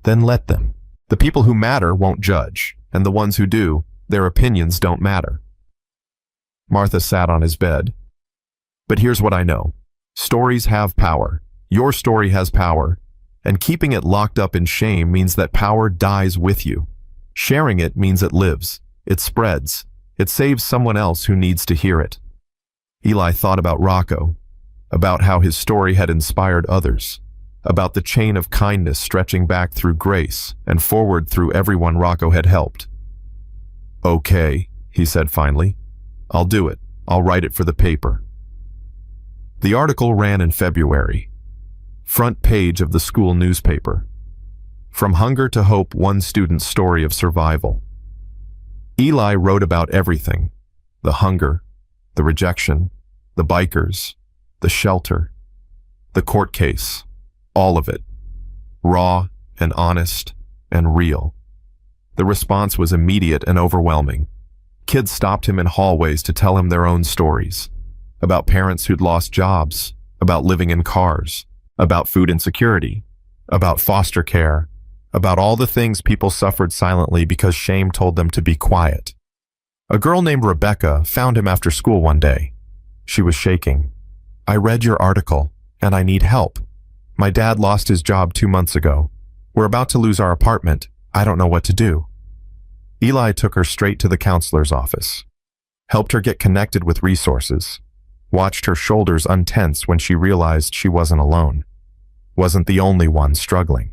Then let them. The people who matter won't judge, and the ones who do, their opinions don't matter." Martha sat on his bed. "But here's what I know. Stories have power. Your story has power, and keeping it locked up in shame means that power dies with you. Sharing it means it lives, it spreads, it saves someone else who needs to hear it." Eli thought about Rocco, about how his story had inspired others, about the chain of kindness stretching back through Grace and forward through everyone Rocco had helped. "Okay," he said finally. "I'll do it. I'll write it for the paper." The article ran in February. Front page of the school newspaper. From hunger to hope, one student's story of survival. Eli wrote about everything: the hunger, the rejection, the bikers, the shelter, the court case, all of it. Raw and honest and real. The response was immediate and overwhelming. Kids stopped him in hallways to tell him their own stories. About parents who'd lost jobs, about living in cars, about food insecurity, about foster care, about all the things people suffered silently because shame told them to be quiet. A girl named Rebecca found him after school one day. She was shaking. "I read your article, and I need help. My dad lost his job 2 months ago. We're about to lose our apartment. I don't know what to do." Eli took her straight to the counselor's office, helped her get connected with resources, watched her shoulders untense when she realized she wasn't alone, wasn't the only one struggling.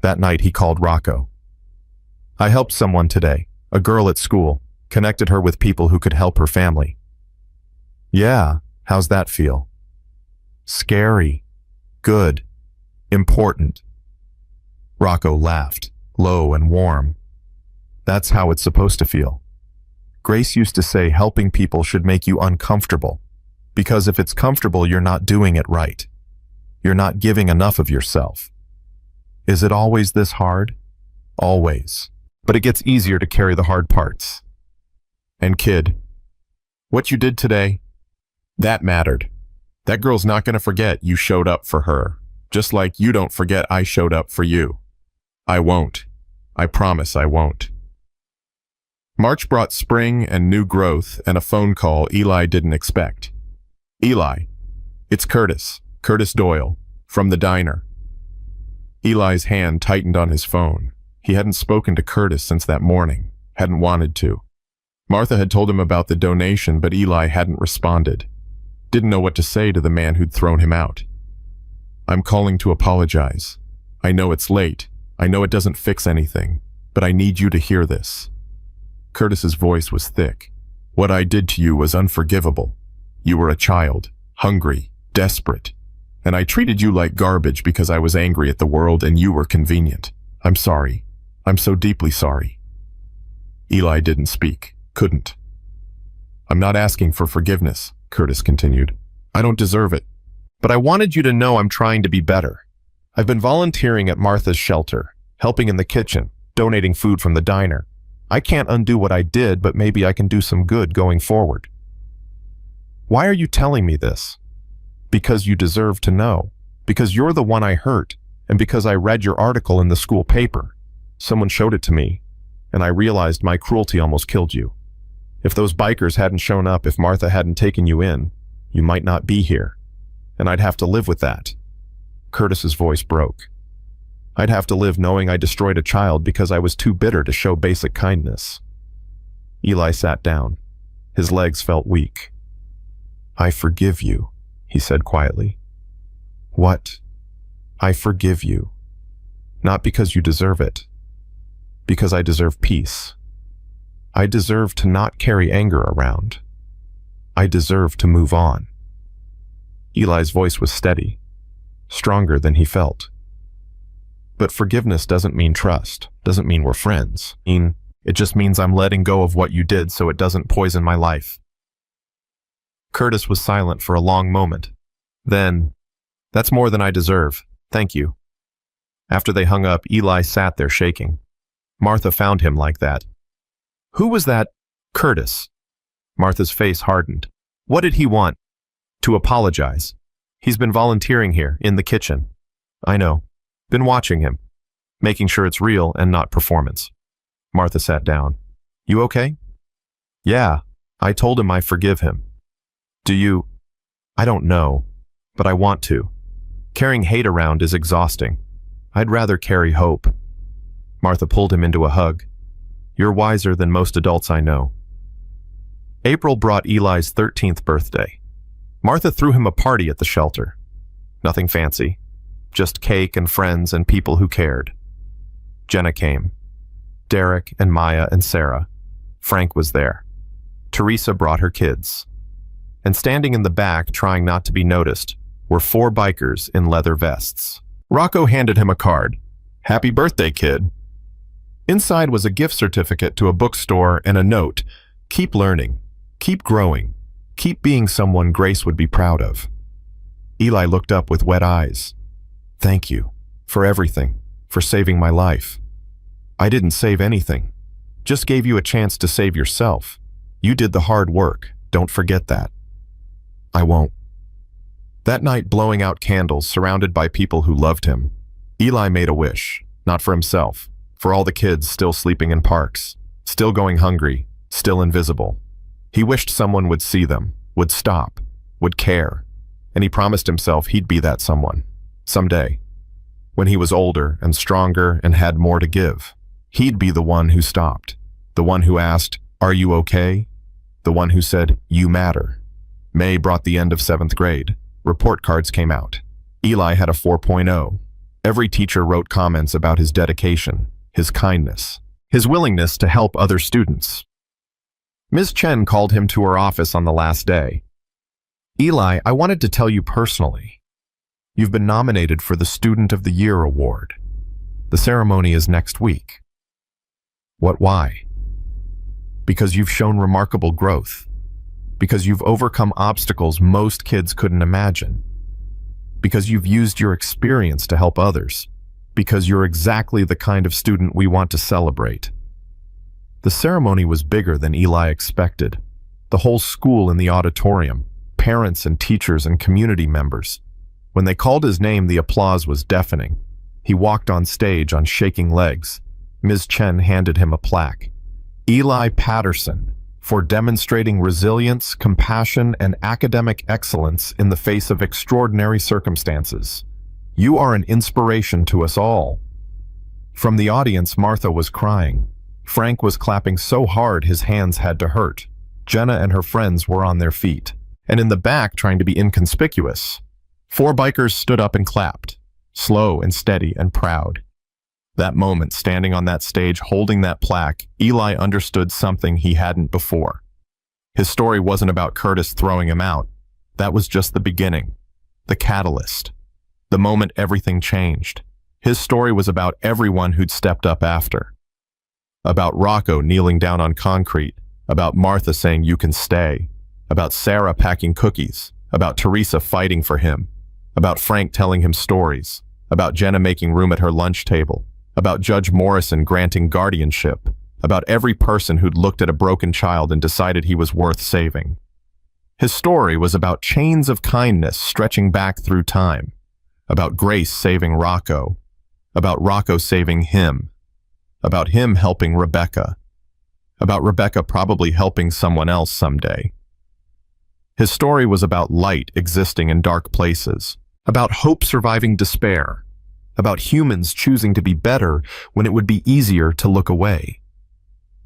That night he called Rocco. "I helped someone today, a girl at school, connected her with people who could help her family." "Yeah, how's that feel?" "Scary, good, important." Rocco laughed, low and warm. "That's how it's supposed to feel. Grace used to say helping people should make you uncomfortable, because if it's comfortable, you're not doing it right. You're not giving enough of yourself. Is it always this hard? Always. But it gets easier to carry the hard parts. And kid, what you did today, that mattered. That girl's not going to forget you showed up for her, just like you don't forget I showed up for you. I won't. I promise I won't." March brought spring and new growth and a phone call Eli didn't expect. "Eli, it's Curtis Doyle, from the diner." Eli's hand tightened on his phone. He hadn't spoken to Curtis since that morning, hadn't wanted to. Martha had told him about the donation, but Eli hadn't responded. Didn't know what to say to the man who'd thrown him out. "I'm calling to apologize. I know it's late. I know it doesn't fix anything, but I need you to hear this." Curtis's voice was thick. "What I did to you was unforgivable. You were a child, hungry, desperate, and I treated you like garbage because I was angry at the world and you were convenient. I'm sorry. I'm so deeply sorry." Eli didn't speak, couldn't. "I'm not asking for forgiveness," Curtis continued. "I don't deserve it. But I wanted you to know I'm trying to be better. I've been volunteering at Martha's shelter, helping in the kitchen, donating food from the diner. I can't undo what I did, but maybe I can do some good going forward." "Why are you telling me this?" "Because you deserve to know. Because you're the one I hurt, and because I read your article in the school paper. Someone showed it to me, and I realized my cruelty almost killed you. If those bikers hadn't shown up, if Martha hadn't taken you in, you might not be here, and I'd have to live with that." Curtis's voice broke. I'd have to live knowing I destroyed a child because I was too bitter to show basic kindness. Eli sat down. His legs felt weak. I forgive you, he said quietly. What? I forgive you. Not because you deserve it. Because I deserve peace. I deserve to not carry anger around. I deserve to move on. Eli's voice was steady, stronger than he felt. But forgiveness doesn't mean trust, doesn't mean we're friends. It just means I'm letting go of what you did so it doesn't poison my life. Curtis was silent for a long moment. Then, that's more than I deserve. Thank you. After they hung up, Eli sat there shaking. Martha found him like that. Who was that Curtis? Martha's face hardened. What did he want? To apologize. He's been volunteering here, in the kitchen. I know. Been watching him. Making sure it's real and not performance. Martha sat down. You okay? Yeah. I told him I forgive him. Do you? I don't know, but I want to. Carrying hate around is exhausting. I'd rather carry hope. Martha pulled him into a hug. You're wiser than most adults I know. April brought Eli's 13th birthday. Martha threw him a party at the shelter. Nothing fancy. Just cake and friends and people who cared. Jenna came. Derek and Maya and Sarah. Frank was there. Teresa brought her kids. And standing in the back, trying not to be noticed, were 4 bikers in leather vests. Rocco handed him a card. Happy birthday, kid. Inside was a gift certificate to a bookstore and a note. Keep learning. Keep growing. Keep being someone Grace would be proud of. Eli looked up with wet eyes. Thank you. For everything. For saving my life. I didn't save anything. Just gave you a chance to save yourself. You did the hard work. Don't forget that. I won't. That night, blowing out candles, surrounded by people who loved him, Eli made a wish, not for himself, for all the kids still sleeping in parks, still going hungry, still invisible. He wished someone would see them, would stop, would care, and he promised himself he'd be that someone, someday. When he was older and stronger and had more to give, he'd be the one who stopped, the one who asked, "Are you okay?" The one who said, "You matter." May brought the end of 7th grade. Report cards came out. Eli had a 4.0. Every teacher wrote comments about his dedication, his kindness, his willingness to help other students. Ms. Chen called him to her office on the last day. Eli, I wanted to tell you personally. You've been nominated for the Student of the Year award. The ceremony is next week. What, why? Because you've shown remarkable growth. Because you've overcome obstacles most kids couldn't imagine. Because you've used your experience to help others. Because you're exactly the kind of student we want to celebrate. The ceremony was bigger than Eli expected. The whole school in the auditorium, parents and teachers and community members. When they called his name, the applause was deafening. He walked on stage on shaking legs. Ms. Chen handed him a plaque. Eli Patterson, for demonstrating resilience, compassion, and academic excellence in the face of extraordinary circumstances. You are an inspiration to us all. From the audience, Martha was crying. Frank was clapping so hard his hands had to hurt. Jenna and her friends were on their feet, and in the back trying to be inconspicuous. 4 bikers stood up and clapped, slow and steady and proud. That moment, standing on that stage holding that plaque, Eli understood something he hadn't before. His story wasn't about Curtis throwing him out. That was just the beginning, the catalyst, the moment everything changed. His story was about everyone who'd stepped up after. About Rocco kneeling down on concrete, about Martha saying you can stay, about Sarah packing cookies, about Teresa fighting for him, about Frank telling him stories, about Jenna making room at her lunch table, about Judge Morrison granting guardianship, about every person who'd looked at a broken child and decided he was worth saving. His story was about chains of kindness stretching back through time, about Grace saving Rocco, about Rocco saving him, about him helping Rebecca, about Rebecca probably helping someone else someday. His story was about light existing in dark places, about hope surviving despair, about humans choosing to be better when it would be easier to look away.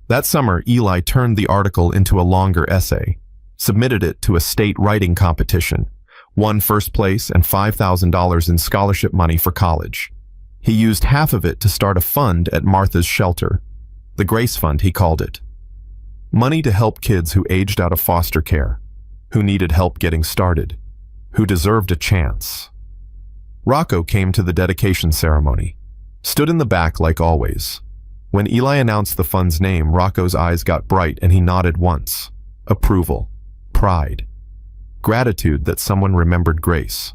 That summer, Eli turned the article into a longer essay, submitted it to a state writing competition, won first place and $5,000 in scholarship money for college. He used half of it to start a fund at Martha's shelter. The Grace Fund, he called it. Money to help kids who aged out of foster care, who needed help getting started, who deserved a chance. Rocco came to the dedication ceremony, stood in the back like always. When Eli announced the fund's name, Rocco's eyes got bright and he nodded once. Approval, pride, gratitude that someone remembered Grace,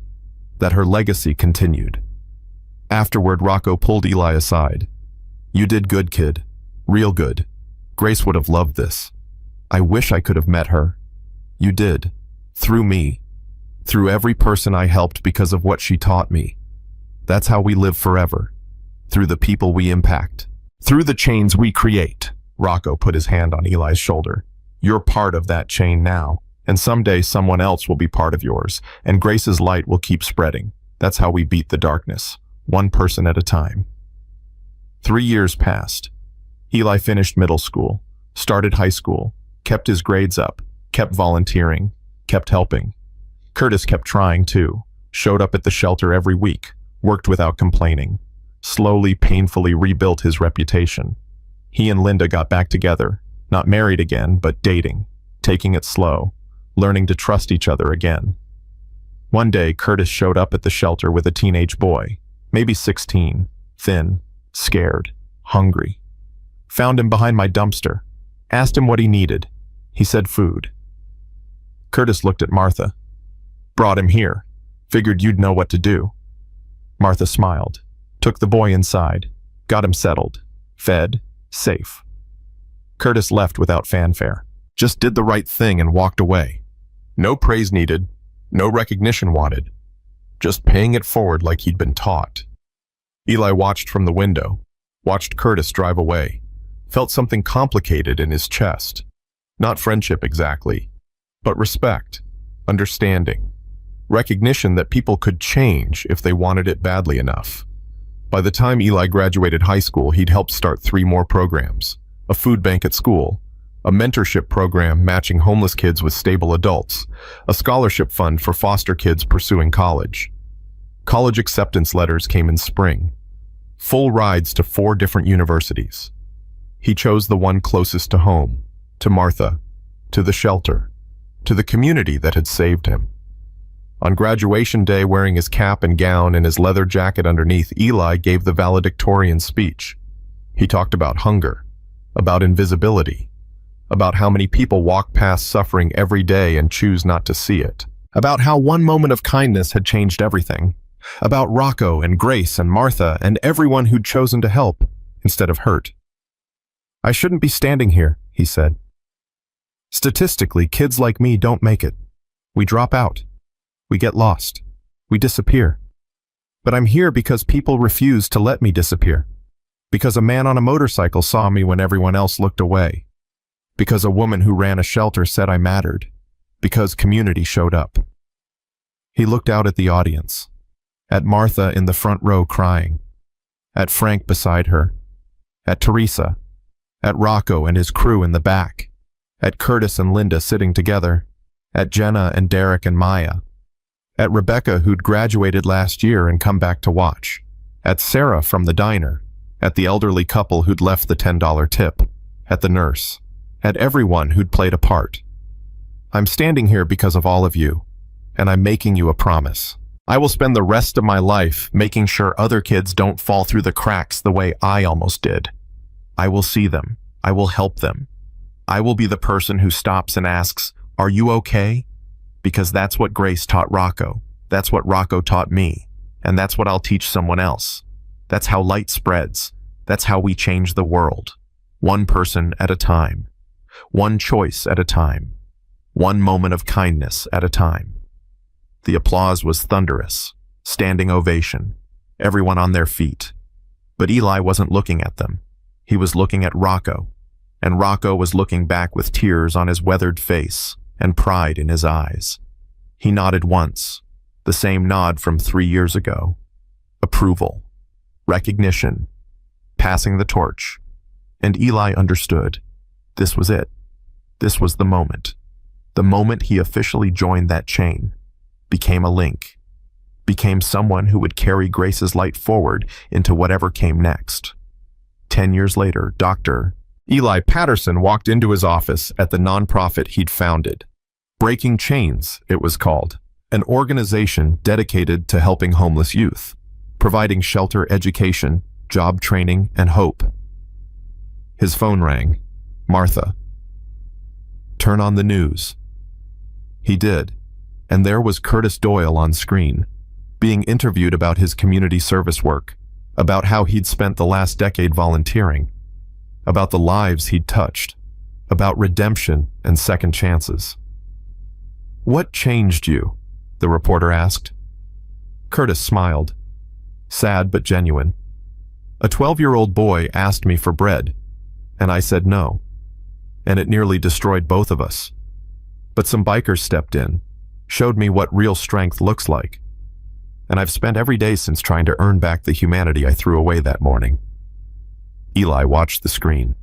that her legacy continued. Afterward, Rocco pulled Eli aside. "You did good, kid. Real good. Grace would have loved this. I wish I could have met her. You did. Through me. Through every person I helped because of what she taught me. That's how we live forever. Through the people we impact. Through the chains we create." Rocco put his hand on Eli's shoulder. "You're part of that chain now, and someday someone else will be part of yours, and Grace's light will keep spreading. That's how we beat the darkness, one person at a time." 3 years passed. Eli finished middle school, started high school, kept his grades up, kept volunteering, kept helping. Curtis kept trying too, showed up at the shelter every week, worked without complaining, slowly, painfully rebuilt his reputation. He and Linda got back together, not married again, but dating, taking it slow, learning to trust each other again. One day, Curtis showed up at the shelter with a teenage boy, maybe 16, thin, scared, hungry. Found him behind my dumpster. Asked him what he needed. He said food. Curtis looked at Martha. "Brought him here. Figured you'd know what to do." Martha smiled, took the boy inside, got him settled, fed, safe. Curtis left without fanfare. Just did the right thing and walked away. No praise needed, no recognition wanted. Just paying it forward like he'd been taught. Eli watched from the window, watched Curtis drive away. Felt something complicated in his chest. Not friendship exactly, but respect, understanding, recognition that people could change if they wanted it badly enough. By the time Eli graduated high school, he'd helped start 3 more programs: a food bank at school, a mentorship program matching homeless kids with stable adults, a scholarship fund for foster kids pursuing college. College acceptance letters came in spring. Full rides to 4 different universities. He chose the one closest to home, to Martha, to the shelter, to the community that had saved him. On graduation day, wearing his cap and gown and his leather jacket underneath, Eli gave the valedictorian speech. He talked about hunger, about invisibility, about how many people walk past suffering every day and choose not to see it, about how one moment of kindness had changed everything, about Rocco and Grace and Martha and everyone who'd chosen to help instead of hurt. "I shouldn't be standing here," he said. "Statistically, kids like me don't make it. We drop out. We get lost. We disappear. But I'm here because people refuse to let me disappear. Because a man on a motorcycle saw me when everyone else looked away. Because a woman who ran a shelter said I mattered. Because community showed up." He looked out at the audience, at Martha in the front row crying, at Frank beside her, at Teresa, at Rocco and his crew in the back, at Curtis and Linda sitting together, at Jenna and Derek and Maya, at Rebecca who'd graduated last year and come back to watch, at Sarah from the diner, at the elderly couple who'd left the $10 tip, at the nurse, at everyone who'd played a part. "I'm standing here because of all of you, and I'm making you a promise. I will spend the rest of my life making sure other kids don't fall through the cracks the way I almost did. I will see them. I will help them. I will be the person who stops and asks, 'Are you okay?' Because that's what Grace taught Rocco. That's what Rocco taught me. And that's what I'll teach someone else. That's how light spreads. That's how we change the world. One person at a time. One choice at a time. One moment of kindness at a time." The applause was thunderous. Standing ovation. Everyone on their feet. But Eli wasn't looking at them. He was looking at Rocco. And Rocco was looking back with tears on his weathered face and pride in his eyes. He nodded once, the same nod from 3 years ago. Approval, recognition, passing the torch. And Eli understood. This was it. This was the moment. The moment he officially joined that chain, became a link, became someone who would carry Grace's light forward into whatever came next. 10 years later, Dr. Eli Patterson walked into his office at the nonprofit he'd founded. Breaking Chains, it was called, an organization dedicated to helping homeless youth, providing shelter, education, job training, and hope. His phone rang. Martha. Turn on the news. He did, and there was Curtis Doyle on screen, being interviewed about his community service work, about how he'd spent the last decade volunteering, about the lives he'd touched, about redemption and second chances. What changed you? The reporter asked. Curtis smiled, sad but genuine. A 12-year-old boy asked me for bread, and I said no, and it nearly destroyed both of us. But some bikers stepped in, showed me what real strength looks like, and I've spent every day since trying to earn back the humanity I threw away that morning. Eli watched the screen,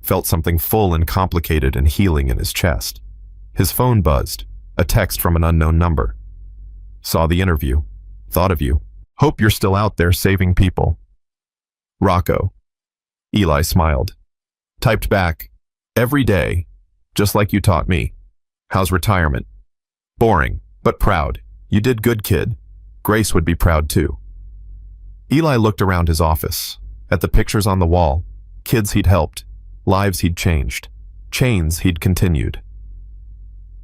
felt something full and complicated and healing in his chest. His phone buzzed, a text from an unknown number. Saw the interview, thought of you. Hope you're still out there saving people. Rocco. Eli smiled. Typed back, every day, just like you taught me. How's retirement? Boring, but proud. You did good, kid. Grace would be proud too. Eli looked around his office, at the pictures on the wall, kids he'd helped, lives he'd changed, chains he'd continued.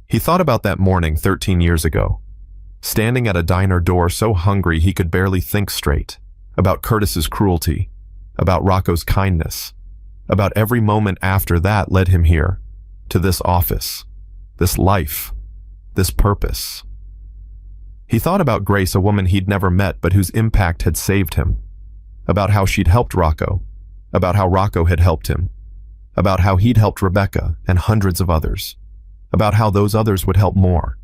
He thought about that morning 13 years ago, standing at a diner door so hungry he could barely think straight, about Curtis's cruelty, about Rocco's kindness, about every moment after that led him here, to this office, this life, this purpose. He thought about Grace, a woman he'd never met but whose impact had saved him, about how she'd helped Rocco, about how Rocco had helped him, about how he'd helped Rebecca and hundreds of others, about how those others would help more,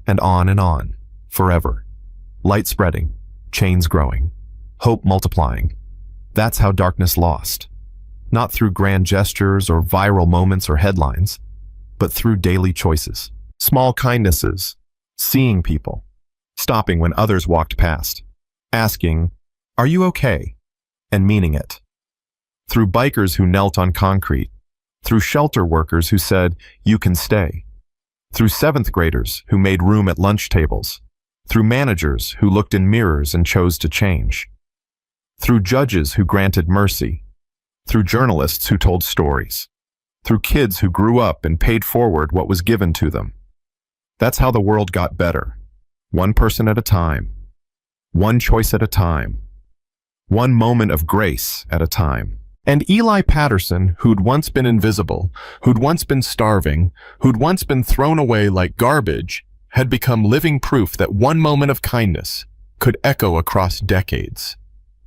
and on, forever. Light spreading, chains growing, hope multiplying. That's how darkness lost. Not through grand gestures or viral moments or headlines, but through daily choices, small kindnesses, seeing people, stopping when others walked past, asking, "Are you okay?" and meaning it. Through bikers who knelt on concrete, through shelter workers who said, "You can stay," through seventh graders who made room at lunch tables, through managers who looked in mirrors and chose to change, through judges who granted mercy, through journalists who told stories, through kids who grew up and paid forward what was given to them. That's how the world got better, one person at a time, one choice at a time, one moment of grace at a time. And Eli Patterson, who'd once been invisible, who'd once been starving, who'd once been thrown away like garbage, had become living proof that one moment of kindness could echo across decades,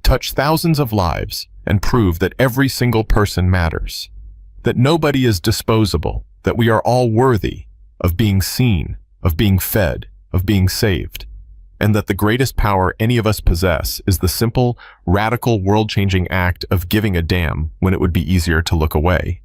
touch thousands of lives, and prove that every single person matters, that nobody is disposable, that we are all worthy of being seen, of being fed, of being saved, and that the greatest power any of us possess is the simple, radical, world-changing act of giving a damn when it would be easier to look away.